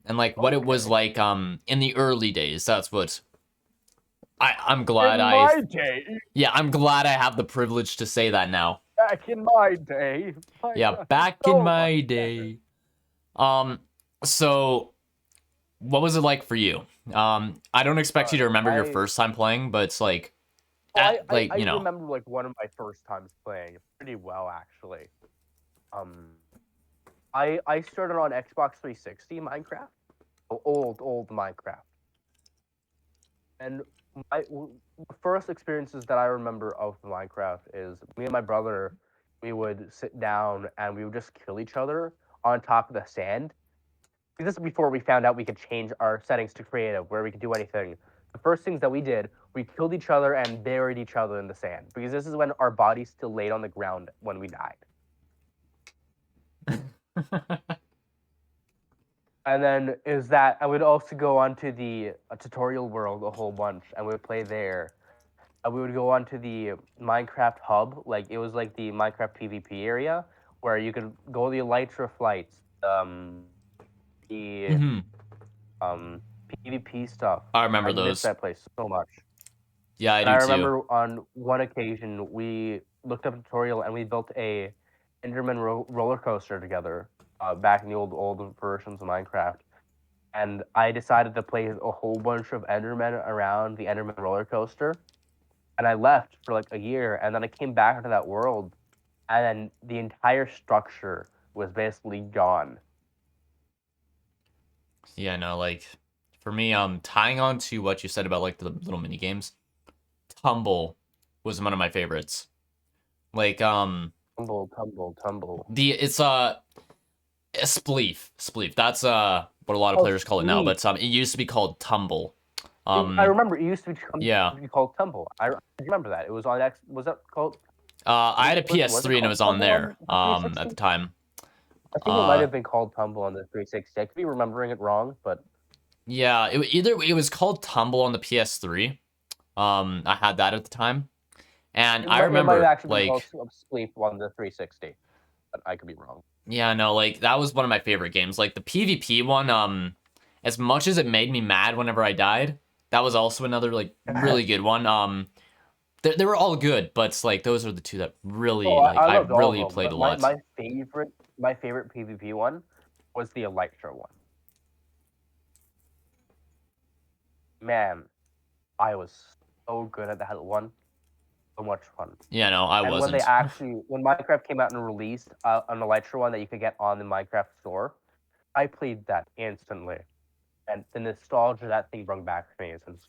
And like what it was like in the early days. That's what I'm glad In my day, yeah, I'm glad I have the privilege to say that now. back in my day, Yeah, Minecraft was back in so much my better. day. So what was it like for you? I don't expect you to remember your first time playing, but it's like I you know. remember like one of my first times playing pretty well actually. Um, I started on Xbox 360 Minecraft, old Minecraft, and the first experiences that I remember of Minecraft is me and my brother. We would sit down and we would just kill each other on top of the sand. This is before we found out we could change our settings to creative, where we could do anything. The first things that we did, we killed each other and buried each other in the sand because this is when our bodies still laid on the ground when we died. And then is that I would also go onto the tutorial world a whole bunch, and we would play there. We would go onto the Minecraft hub, like it was like the Minecraft PvP area where you could go to the Elytra flights, the PvP stuff. I remember I miss those. that place so much. Yeah, I And I do too. remember on one occasion we looked up a tutorial and we built a Enderman roller coaster together back in the old versions of Minecraft. And I decided to place a whole bunch of Endermen around the Enderman roller coaster. And I left for like a year, and then I came back into that world, and then the entire structure was basically gone. Yeah, no, like for me, tying on to what you said about like the little mini games, Tumble was one of my favorites. Like Tumble, tumble, tumble. it's a spleef. That's what a lot of Oh, players call it now, sweet. but it used to be called Tumble. I remember it used to be called Tumble. I remember that. It was on X. Was that called? I had a PS3 and it was on there at the time. I think it might have been called Tumble on the 360. I could be remembering it wrong, but yeah, it was called Tumble on the PS3. I had that at the time, and I remember it might actually be called Sleep on the 360, but I could be wrong. Yeah, no, like that was one of my favorite games. Like the PvP one, as much as it made me mad whenever I died, that was also another like really good one. They were all good, but it's like those are the two that really I really played a lot. My favorite PvP one was the Elytra one. Man, I was so good at that one. So much fun. Yeah, no, I wasn't. When Minecraft came out and released an Elytra one that you could get on the Minecraft store, I played that instantly, and the nostalgia that thing brought back to me is insane.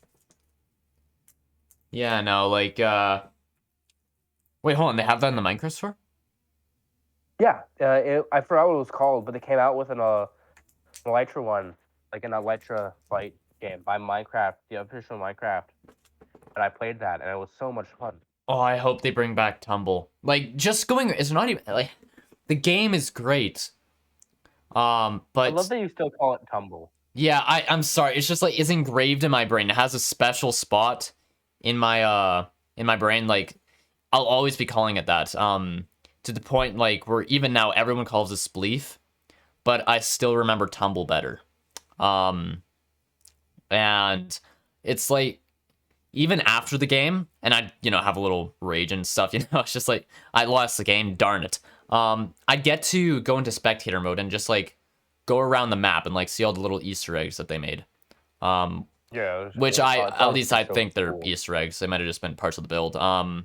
Yeah, no, like, wait, hold on, they have that in the Minecraft store? Yeah, I forgot what it was called, but they came out with an Elytra one, like an Elytra fight game by Minecraft, the official Minecraft, and I played that, and it was so much fun. Oh, I hope they bring back Tumble. Like, just going, it's not even, like, the game is great. But I love that you still call it Tumble. Yeah, I'm sorry, it's just, like, it's engraved in my brain. It has a special spot in my brain, like, I'll always be calling it that, to the point, like, where even now everyone calls it Spleef, but I still remember Tumble better. And it's, like, even after the game, and I, have a little rage and stuff, it's just, like, I lost the game, darn it. I get to go into spectator mode and just, like, go around the map and, like, see all the little Easter eggs that they made. Yeah, which at least I think they're cool. Easter eggs. They might have just been parts of the build. I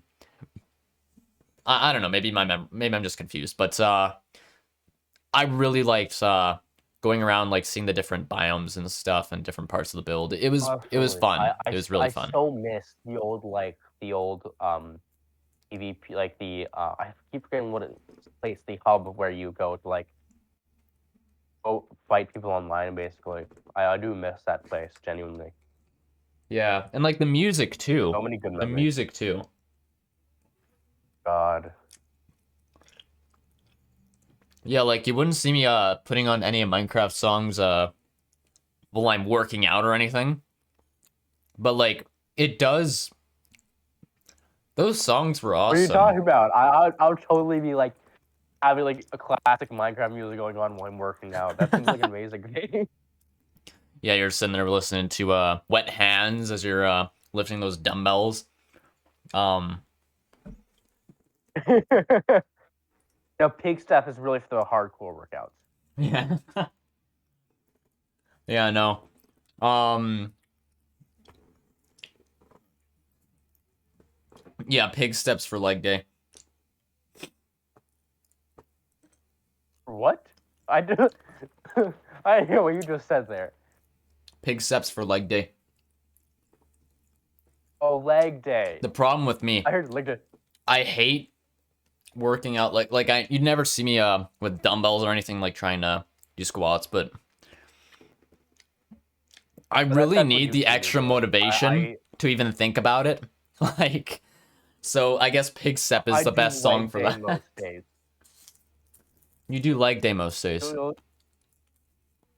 don't know. Maybe maybe I'm just confused. But I really liked going around, like, seeing the different biomes and stuff and different parts of the build. It was fun. It was really fun. I so miss the old PvP, like I keep forgetting what it's place, the hub where you go to, like, go fight people online, basically. I do miss that place, genuinely. Yeah, and, like, the music too. So many good memories. The music too. God. Yeah, like, you wouldn't see me putting on any of Minecraft songs while I'm working out or anything. But, like, it does. Those songs were awesome. What are you talking about? I'll totally be, like, having, like, a classic Minecraft music going on while I'm working out. That seems like an amazing thing. Yeah, you're sitting there listening to Wet Hands as you're lifting those dumbbells. Pig stuff is really for the hardcore workouts. Yeah. Yeah, no. Yeah, pig steps for leg day. What? I do. I didn't hear what you just said there. Pig steps for leg day. Oh, leg day. The problem with me, I heard leg day. I hate working out. Like you'd never see me with dumbbells or anything, like, trying to do squats, but I really need the extra motivation to even think about it. Like, so I guess Pig Step is the best song for that. Most days. You do leg day most days.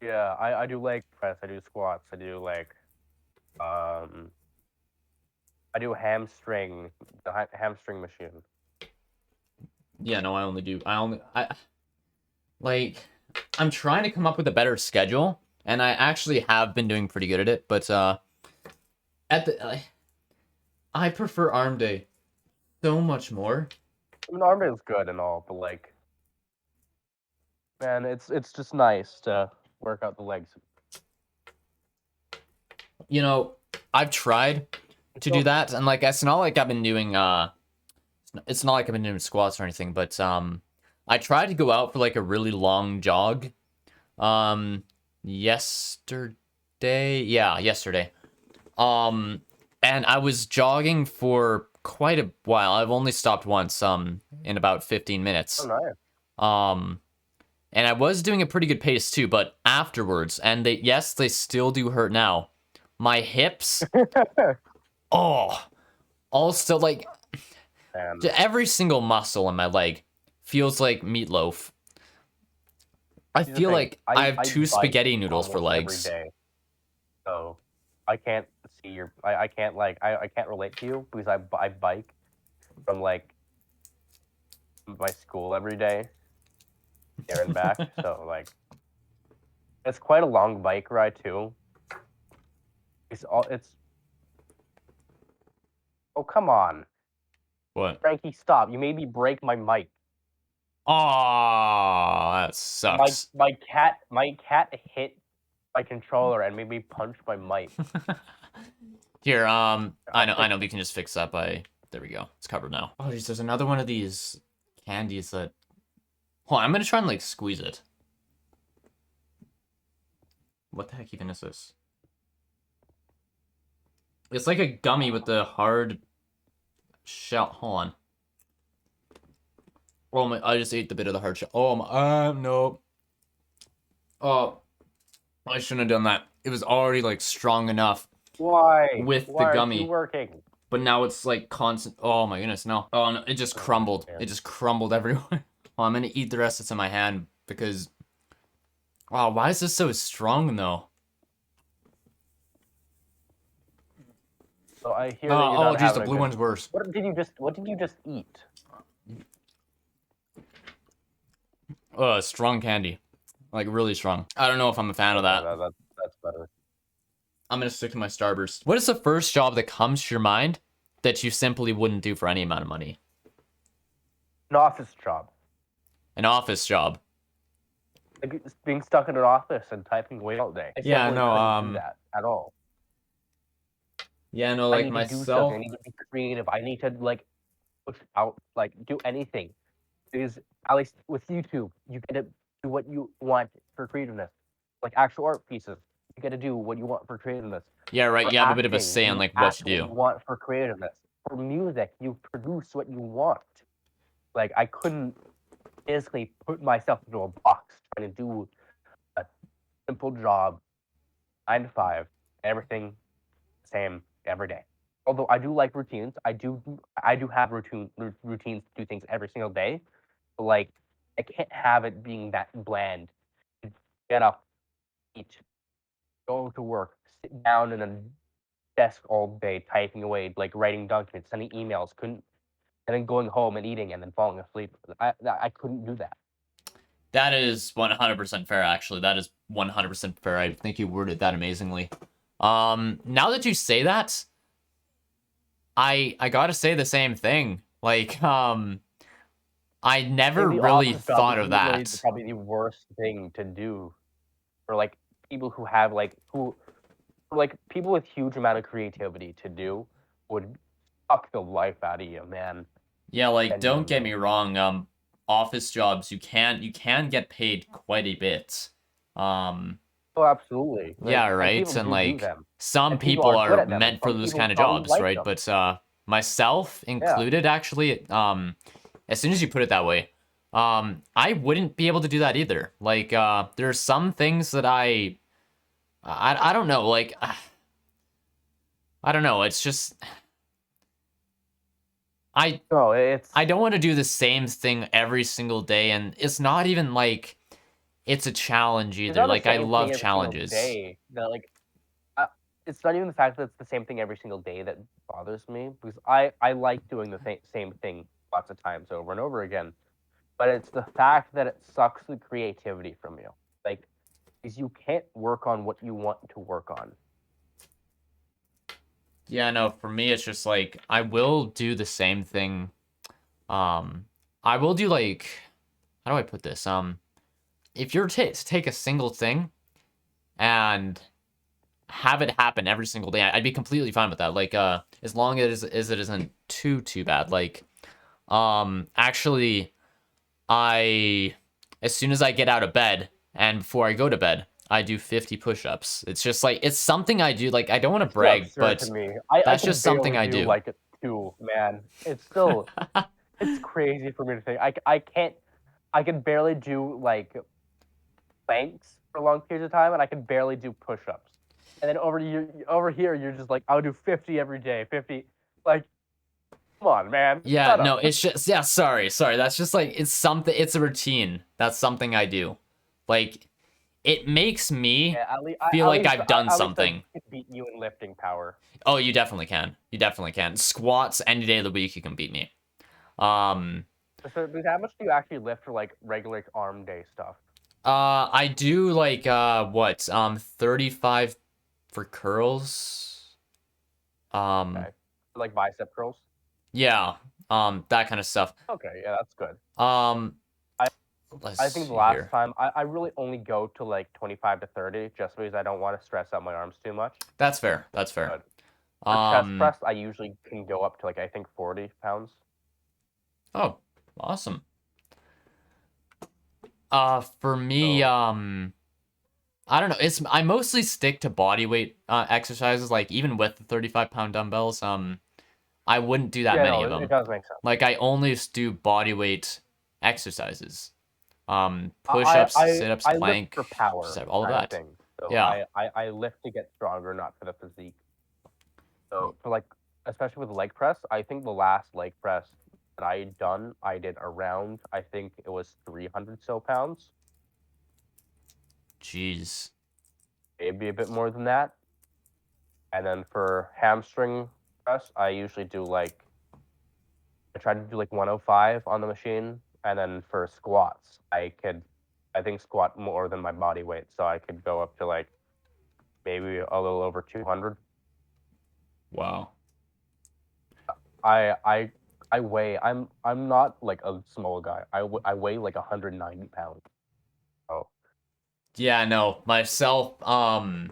Yeah, I do leg press, I do squats, I do, like, I do hamstring, the hamstring machine. Yeah, no, I'm trying to come up with a better schedule, and I actually have been doing pretty good at it, but I prefer arm day so much more. I mean, arm day is good and all, but, like, man, it's just nice to work out the legs. I've tried to do that, and, like, it's not like I've been doing squats or anything, but I tried to go out for, like, a really long jog yesterday. And I was jogging for quite a while. I've only stopped once in about 15 minutes. Oh, nice. And I was doing a pretty good pace too, but afterwards, and they still do hurt now, my hips. Oh, also like every single muscle in my leg feels like meatloaf. I feel like I have two spaghetti noodles for legs. Every day, so I can't see your. I can't like I can't relate to you because I bike from like my school every day, there and back. So like, it's quite a long bike ride too. It's. Oh come on, What? Frankie, stop! You made me break my mic. Oh, that sucks. My cat hit my controller and made me punch my mic. Here, I know we can just fix that by, there we go. It's covered now. Oh, geez, there's another one of these candies that, hold on, I'm gonna try and like squeeze it. What the heck even is this? It's like a gummy with the hard shell. Hold on. Oh my, I just ate the bit of the hard shell. Oh my, no. Oh, I shouldn't have done that. It was already like strong enough. Why? With Why the gummy. Aren't you working? But now it's like constant. Oh my goodness, no. Oh no, it just crumbled. It just crumbled everywhere. Well, I'm gonna eat the rest that's in my hand because. Wow, why is this so strong though? So I hear that you're not geez, the blue one's worse. What did you just eat? Strong candy. Like, really strong. I don't know if I'm a fan of that. That's better. I'm gonna stick to my Starburst. What is the first job that comes to your mind that you simply wouldn't do for any amount of money? An office job. An office job. Like being stuck in an office and typing away all day. Yeah, no, couldn't do that at all. Yeah, no, like I need myself. To do something. I need to be creative. I need to like push out, like do anything. Because at least with YouTube, you get to do what you want for creativeness. Like actual art pieces, you get to do what you want for creativeness. Yeah, right. For you have acting, a bit of a say on like what you do. What you want for creativeness. For music, you produce what you want. Like I couldn't basically put myself into a box trying to do a simple job, 9 to 5, everything same every day. Although I do like routines, I do have routines to do things every single day. But like I can't have it being that bland. Get up, eat, go to work, sit down in a desk all day typing away, like writing documents, sending emails, and then going home and eating and then falling asleep. I couldn't do that. That is 100% fair, actually. That is 100% fair. I think you worded that amazingly. Now that you say that, I gotta say the same thing. Like, I never really thought of that. It's probably the worst thing to do for like people who have people with huge amount of creativity to do would suck the life out of you, man. Yeah, like don't get me wrong, office jobs you can get paid quite a bit. Oh, absolutely. Yeah, right. And like some people are meant for those kind of jobs, right? But myself included, actually, as soon as you put it that way, I wouldn't be able to do that either. Like, there's some things that I don't know. Like, I don't know. It's just I don't want to do the same thing every single day, and it's not even like it's a challenge either. Like, I love challenges. It's not even the fact that it's the same thing every single day that bothers me, because I like doing the same thing lots of times over and over again. But it's the fact that it sucks the creativity from you. Like, because you can't work on what you want to work on. Yeah, no, for me, it's just like, I will do the same thing. I will do like, how do I put this? If you're to take a single thing and have it happen every single day, I'd be completely fine with that. Like, as long as it isn't too bad. Like, actually, as soon as I get out of bed and before I go to bed, I do 50 push-ups. It's just like, it's something I do. Like, I don't want to brag, but that's just something I do. Like it too, man. It's still, it's crazy for me to think. I can barely do like planks for long periods of time, and I can barely do push-ups. And then over here, you're just like, I'll do 50 every day. 50, like, come on, man. Yeah, Shut no, up. it's just sorry. That's just like it's something. It's a routine. That's something I do. Like it makes me Yeah, feel like I've done at least I something. can beat you in lifting power. Oh, you definitely can. You definitely can. Squats any day of the week, you can beat me. Um, So, how much do you actually lift for like regular arm day stuff? I do like what 35 for curls. Okay, like bicep curls. Yeah, that kind of stuff. Okay, yeah, that's good. Um, I let's I think the see last here. time I really only go to like 25 to 30 just because I don't want to stress out my arms too much. That's fair. That's fair. But for chest press, I usually can go up to like I think 40 pounds. Oh, awesome. For me, So I don't know. I mostly stick to body weight exercises. Like even with the 35-pound dumbbells, I wouldn't do that yeah, many no, of it them. does make sense. Like I only just do body weight exercises. Push-ups, sit-ups, I lift plank, for power all of kind of that. thing. So Yeah. I lift to get stronger, not for the physique. So for like, especially with leg press, I think the last leg press that I done, I did around, I think it was 300 so pounds, Jeez. maybe a bit more than that. And then for hamstring press, I usually do like, I try to do like 105 on the machine. And then for squats, I think squat more than my body weight. So I could go up to like maybe a little over 200. Wow. I I I weigh. I'm not like a small guy. I weigh like 190 pounds. Oh Yeah, no, myself, I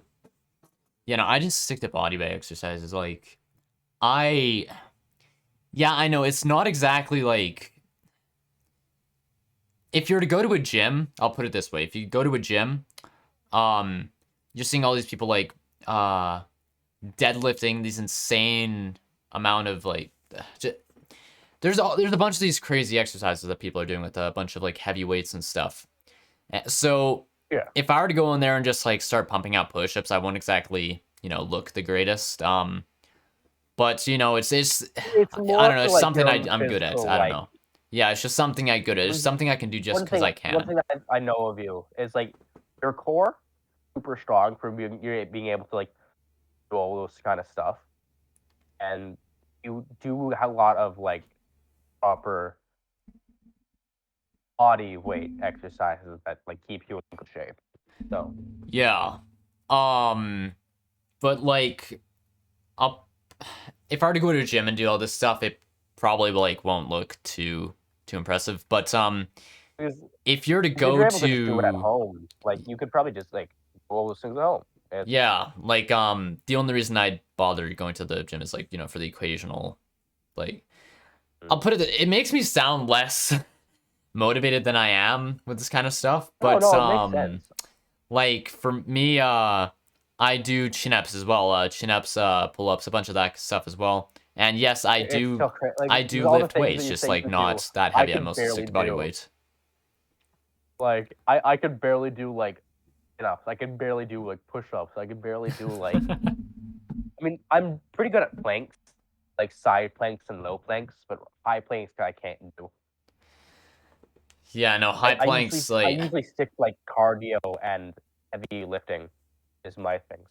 just stick to body weight exercises. Like, yeah, I know it's not exactly like if you're to go to a gym, I'll put it this way: if you go to a gym, um, you're seeing all these people like deadlifting these insane amount of like. There's a bunch of these crazy exercises that people are doing with a bunch of like heavy weights and stuff. So yeah. if I were to go in there and just like start pumping out push-ups, I won't exactly look the greatest. But It's I more don't know. for It's like something your own I'm good at. physical I don't like. know. Yeah, it's just something I'm good at. It's something I can do just because I One can. thing I know of you is like your core super strong for being able to like do all those kind of stuff, and you do a lot of like proper body weight exercises that like keep you in good shape. So Yeah. But like, I'll if I were to go to a gym and do all this stuff, it probably like won't look too impressive. But because if you're to because if go you're able to just do it at to home, like you could probably just like do all those things at home. It's yeah, like the only reason I bother going to the gym is like for the occasional like I'll put it makes me sound less motivated than I am with this kind of stuff. no, But no, it makes sense. like for me, I do chin-ups as well. Chin-ups, pull-ups, a bunch of that stuff as well. And yes, It's still like I because do all the lift things that weights, you just say like you do, not that I heavy. I could mostly stick barely to body do. weight. Like I could barely do like enough. I could barely do like push-ups. I could barely do like. I mean, I'm pretty good at planks, like side planks and low planks, but high planks I can't do. Yeah, no, high planks, I like, usually stick to, like cardio and heavy lifting is my things.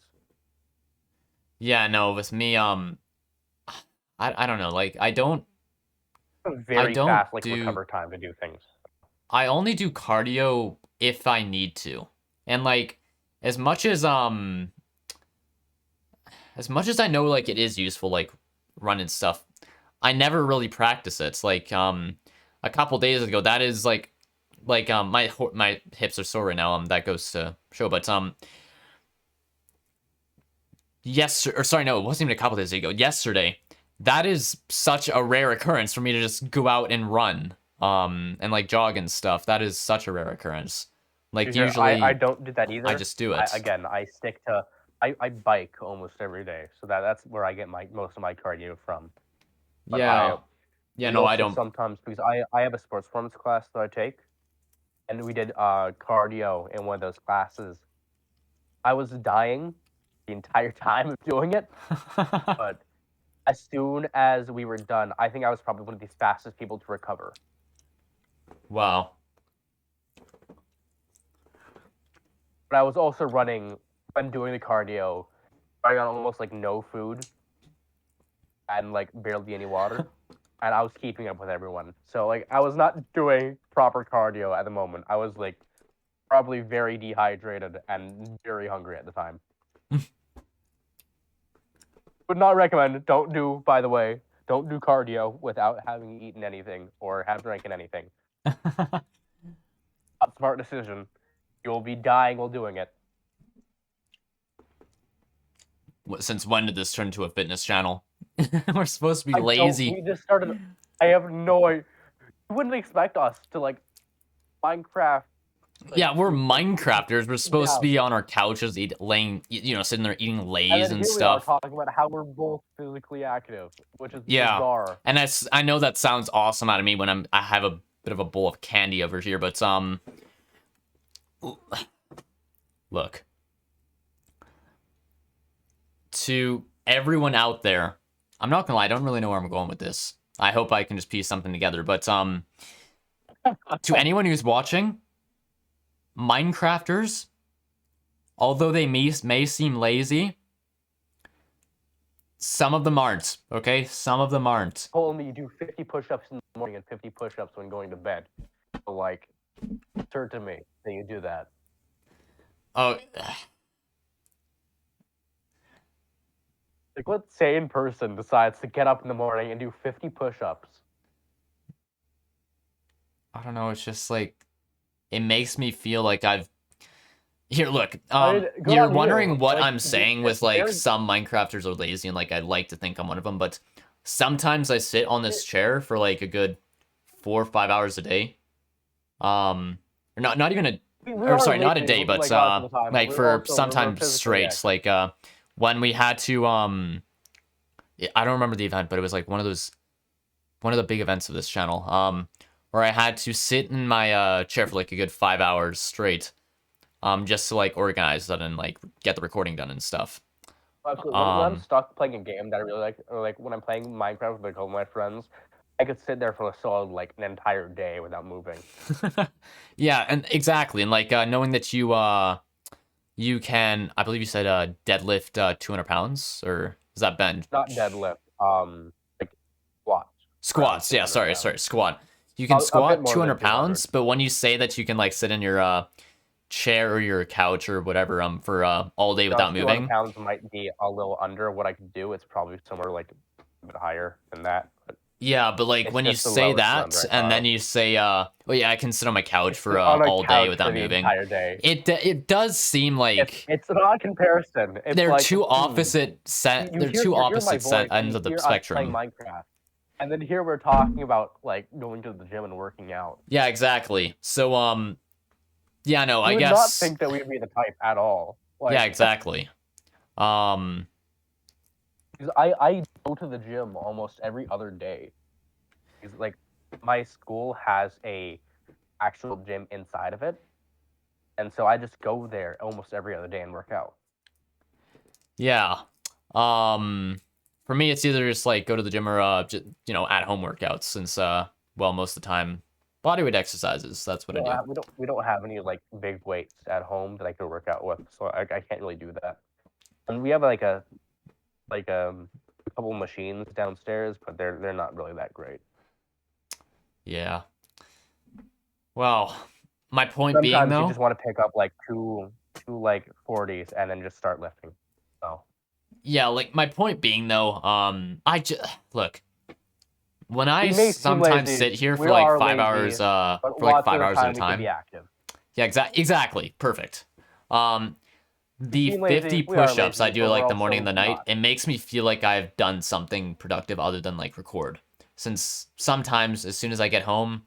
yeah, no, with me, I don't know, like, I Very don't fast like do, recover time to do things. I only do cardio if I need to. And, like, as much as, as much as I know, like, it is useful, like, running stuff, I never really practice it. It's like, a couple days ago, that is, my hips are sore right now, that goes to show, but, yes, or sorry, no, it wasn't even a couple days ago. Yesterday, that is such a rare occurrence for me to just go out and run, and like jog and stuff. That is such a rare occurrence. Like Here, I usually, don't do that I either. just do it. I stick to I bike almost every day, so that's where I get my most of my cardio from. But Yeah, yeah. we No, I also don't. sometimes because I have a sports performance class that I take, and we did cardio in one of those classes. I was dying the entire time of doing it. But as soon as we were done, I think I was probably one of the fastest people to recover. Wow. But I was also running, when doing the cardio, running on almost like no food and like barely any water. And I was keeping up with everyone. So like I was not doing proper cardio at the moment. I was like probably very dehydrated and very hungry at the time. Would not recommend. Don't do, by the way, don't do cardio without having eaten anything or have drinking anything. Not smart decision. You'll be dying while doing it. Since when did this turn into a fitness channel? We're supposed to be lazy. We just started. I have no idea. You wouldn't expect us to like Minecraft. Like, yeah, we're Minecrafters. We're supposed to be on our couches, sitting there eating Lays and stuff. We are talking about how we're both physically active, which is bizarre. And I know that sounds awesome out of me when I have a bit of a bowl of candy over here, but look, to everyone out there, I'm not gonna lie, I don't really know where I'm going with this. I hope I can just piece something together, but to anyone who's watching, Minecrafters, although they may seem lazy, some of them aren't, okay? Some of them aren't. Told me you do 50 push-ups in the morning and 50 push-ups when going to bed. So, like, sure to me that you do that. Oh. Like, what sane person decides to get up in the morning and do 50 push-ups? I don't know, it's just like, it makes me feel like I've... Here, look, you're wondering what I'm saying with, like, some Minecrafters are lazy, and, like, I'd like to think I'm one of them, but sometimes I sit on this chair for, like, a good 4 or 5 hours a day. Or not even a... Or, sorry, not a day, but, like, for sometimes straight. Like, when we had to, I don't remember the event, but it was, like, one of the big events of this channel, where I had to sit in my chair for like a good 5 hours straight, just to like organize that and like get the recording done and stuff. When I'm stuck playing a game that I really like, or like when I'm playing Minecraft with like all my friends, I could sit there for a solid like an entire day without moving. Yeah, and exactly, and like knowing that you can, I believe you said deadlift 200 pounds, or is that bench? Not deadlift, like squats. Squats, yeah, sorry, squat. You can squat 200 pounds, but when you say that you can like sit in your chair or your couch or whatever for all day without moving, 200 pounds might be a little under what I could do. It's probably somewhere like a bit higher than that. But yeah, but like when you say that and then you say, well, yeah, I can sit on my couch for all day without moving. It does seem like it's not a comparison. They're like, two opposite they're two opposite ends of the spectrum. Minecraft. And then here we're talking about like going to the gym and working out. Yeah, exactly. So yeah, no, I guess would not think that we'd be the type at all. Like, yeah, exactly. Because I go to the gym almost every other day. Because like my school has a actual gym inside of it, and so I just go there almost every other day and work out. Yeah. For me, it's either just like go to the gym or just, at home workouts. Since well, most of the time, bodyweight exercises. That's what I do. We don't have any like big weights at home that I could work out with, so I can't really do that. And we have like a couple machines downstairs, but they're not really that great. Yeah. Well, my point Sometimes being though, you just want to pick up like two like 40s and then just start lifting. So. Yeah, like my point being though, I just look. When I sometimes sit here for like 5 hours, for like 5 hours at a time. Yeah, exactly, perfect. The 50 push-ups I do like the morning and the night, it makes me feel like I've done something productive other than like record. Since sometimes as soon as I get home,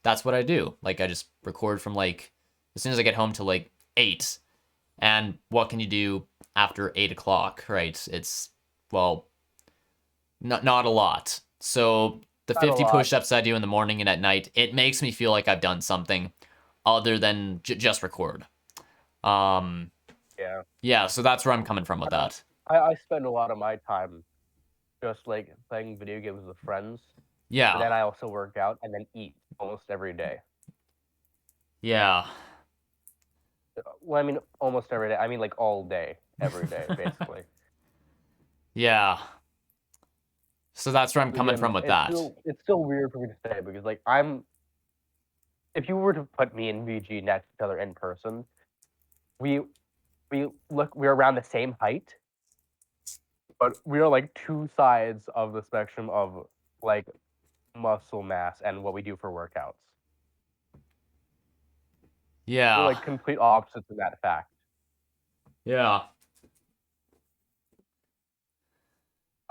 that's what I do. Like I just record from like as soon as I get home to like 8. And what can you do after 8 o'clock, right? It's, well, not a lot. So the 50 push-ups I do in the morning and at night, it makes me feel like I've done something other than just record. Yeah, Yeah. Yeah, so that's where I'm coming from with that. I spend a lot of my time just like playing video games with friends. Yeah. But then I also work out and then eat almost every day. Yeah. Well, I mean, almost every day. I mean, like all day, every day, basically. Yeah. So that's where I'm coming from with that. It's still weird for me to say because, like, if you were to put me and VG next to each other in person, we're around the same height, but we are like two sides of the spectrum of like muscle mass and what we do for workouts. Yeah. We're like complete opposites in that fact. Yeah.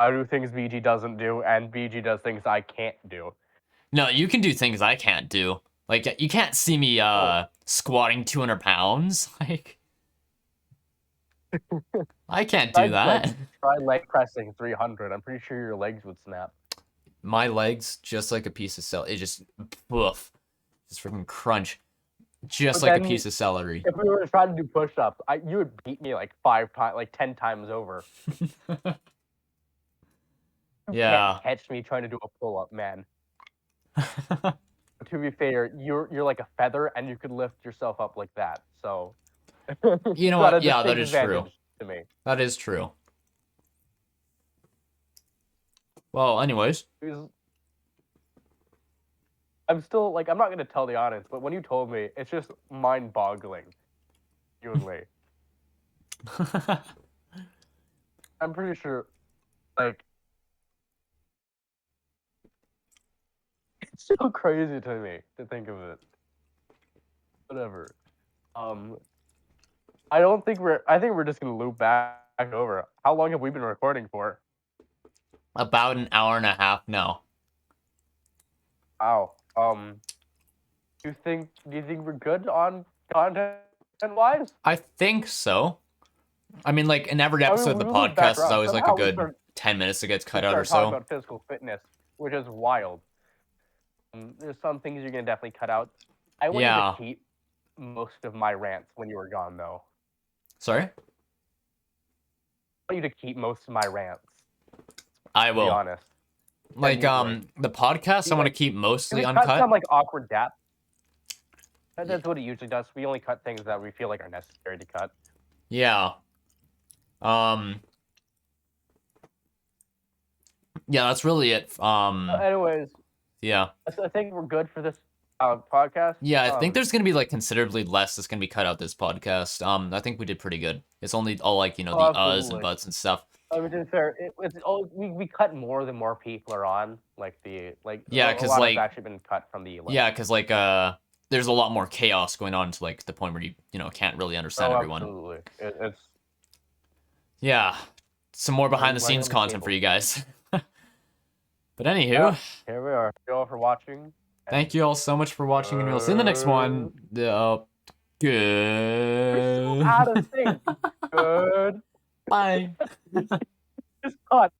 I do things BG doesn't do, and BG does things I can't do. No, you can do things I can't do. Like, you can't see me squatting 200 pounds. Like, I can't do that. Like, try leg pressing 300. I'm pretty sure your legs would snap. My legs, just like a piece of celery. It just, poof. Just freaking crunch. Just like a piece of celery. If we were trying to do push-ups, you would beat me like 5 times, like 10 times over. Yeah. You can't catch me trying to do a pull-up, man. To be fair, you're like a feather, and you could lift yourself up like that. So, you know what? Yeah, that is true. To me. That is true. Well, anyways. I'm still like, I'm not gonna tell the audience, but when you told me, it's just mind-boggling. Genuinely. I'm pretty sure, like, it's so crazy to me to think of it. Whatever. I think we're just gonna loop back over. How long have we been recording for? About an hour and a half now. Wow. Do you think we're good on content wise? I think so. I mean, like, in every episode of the podcast is always like a good 10 minutes that gets cut out or so. Talking about physical fitness, which is wild. There's some things you're gonna definitely cut out. I wanted to keep most of my rants when you were gone, though. Sorry? I want you to keep most of my rants. I will. To be honest. Like, the podcast, I want to keep mostly uncut. Cut some, like, awkward depth. That's what it usually does. We only cut things that we feel like are necessary to cut. Yeah. Yeah, that's really it. Anyways. Yeah. I think we're good for this podcast. Yeah, I think there's gonna be like considerably less that's gonna be cut out this podcast. I think we did pretty good. It's only all like, you know, the uhs and buts and stuff. I mean, to be fair, we cut more the more people are on. Yeah, because like actually been cut from the list. Yeah, because like there's a lot more chaos going on to like the point where you can't really understand everyone. Absolutely, it's yeah, some more behind the scenes content for you guys. But anywho, here we are. Thank you all for watching. Thank you all so much for watching, and we'll see you in the next one. Good. We're so out of sync. Good. Bye. Just cut.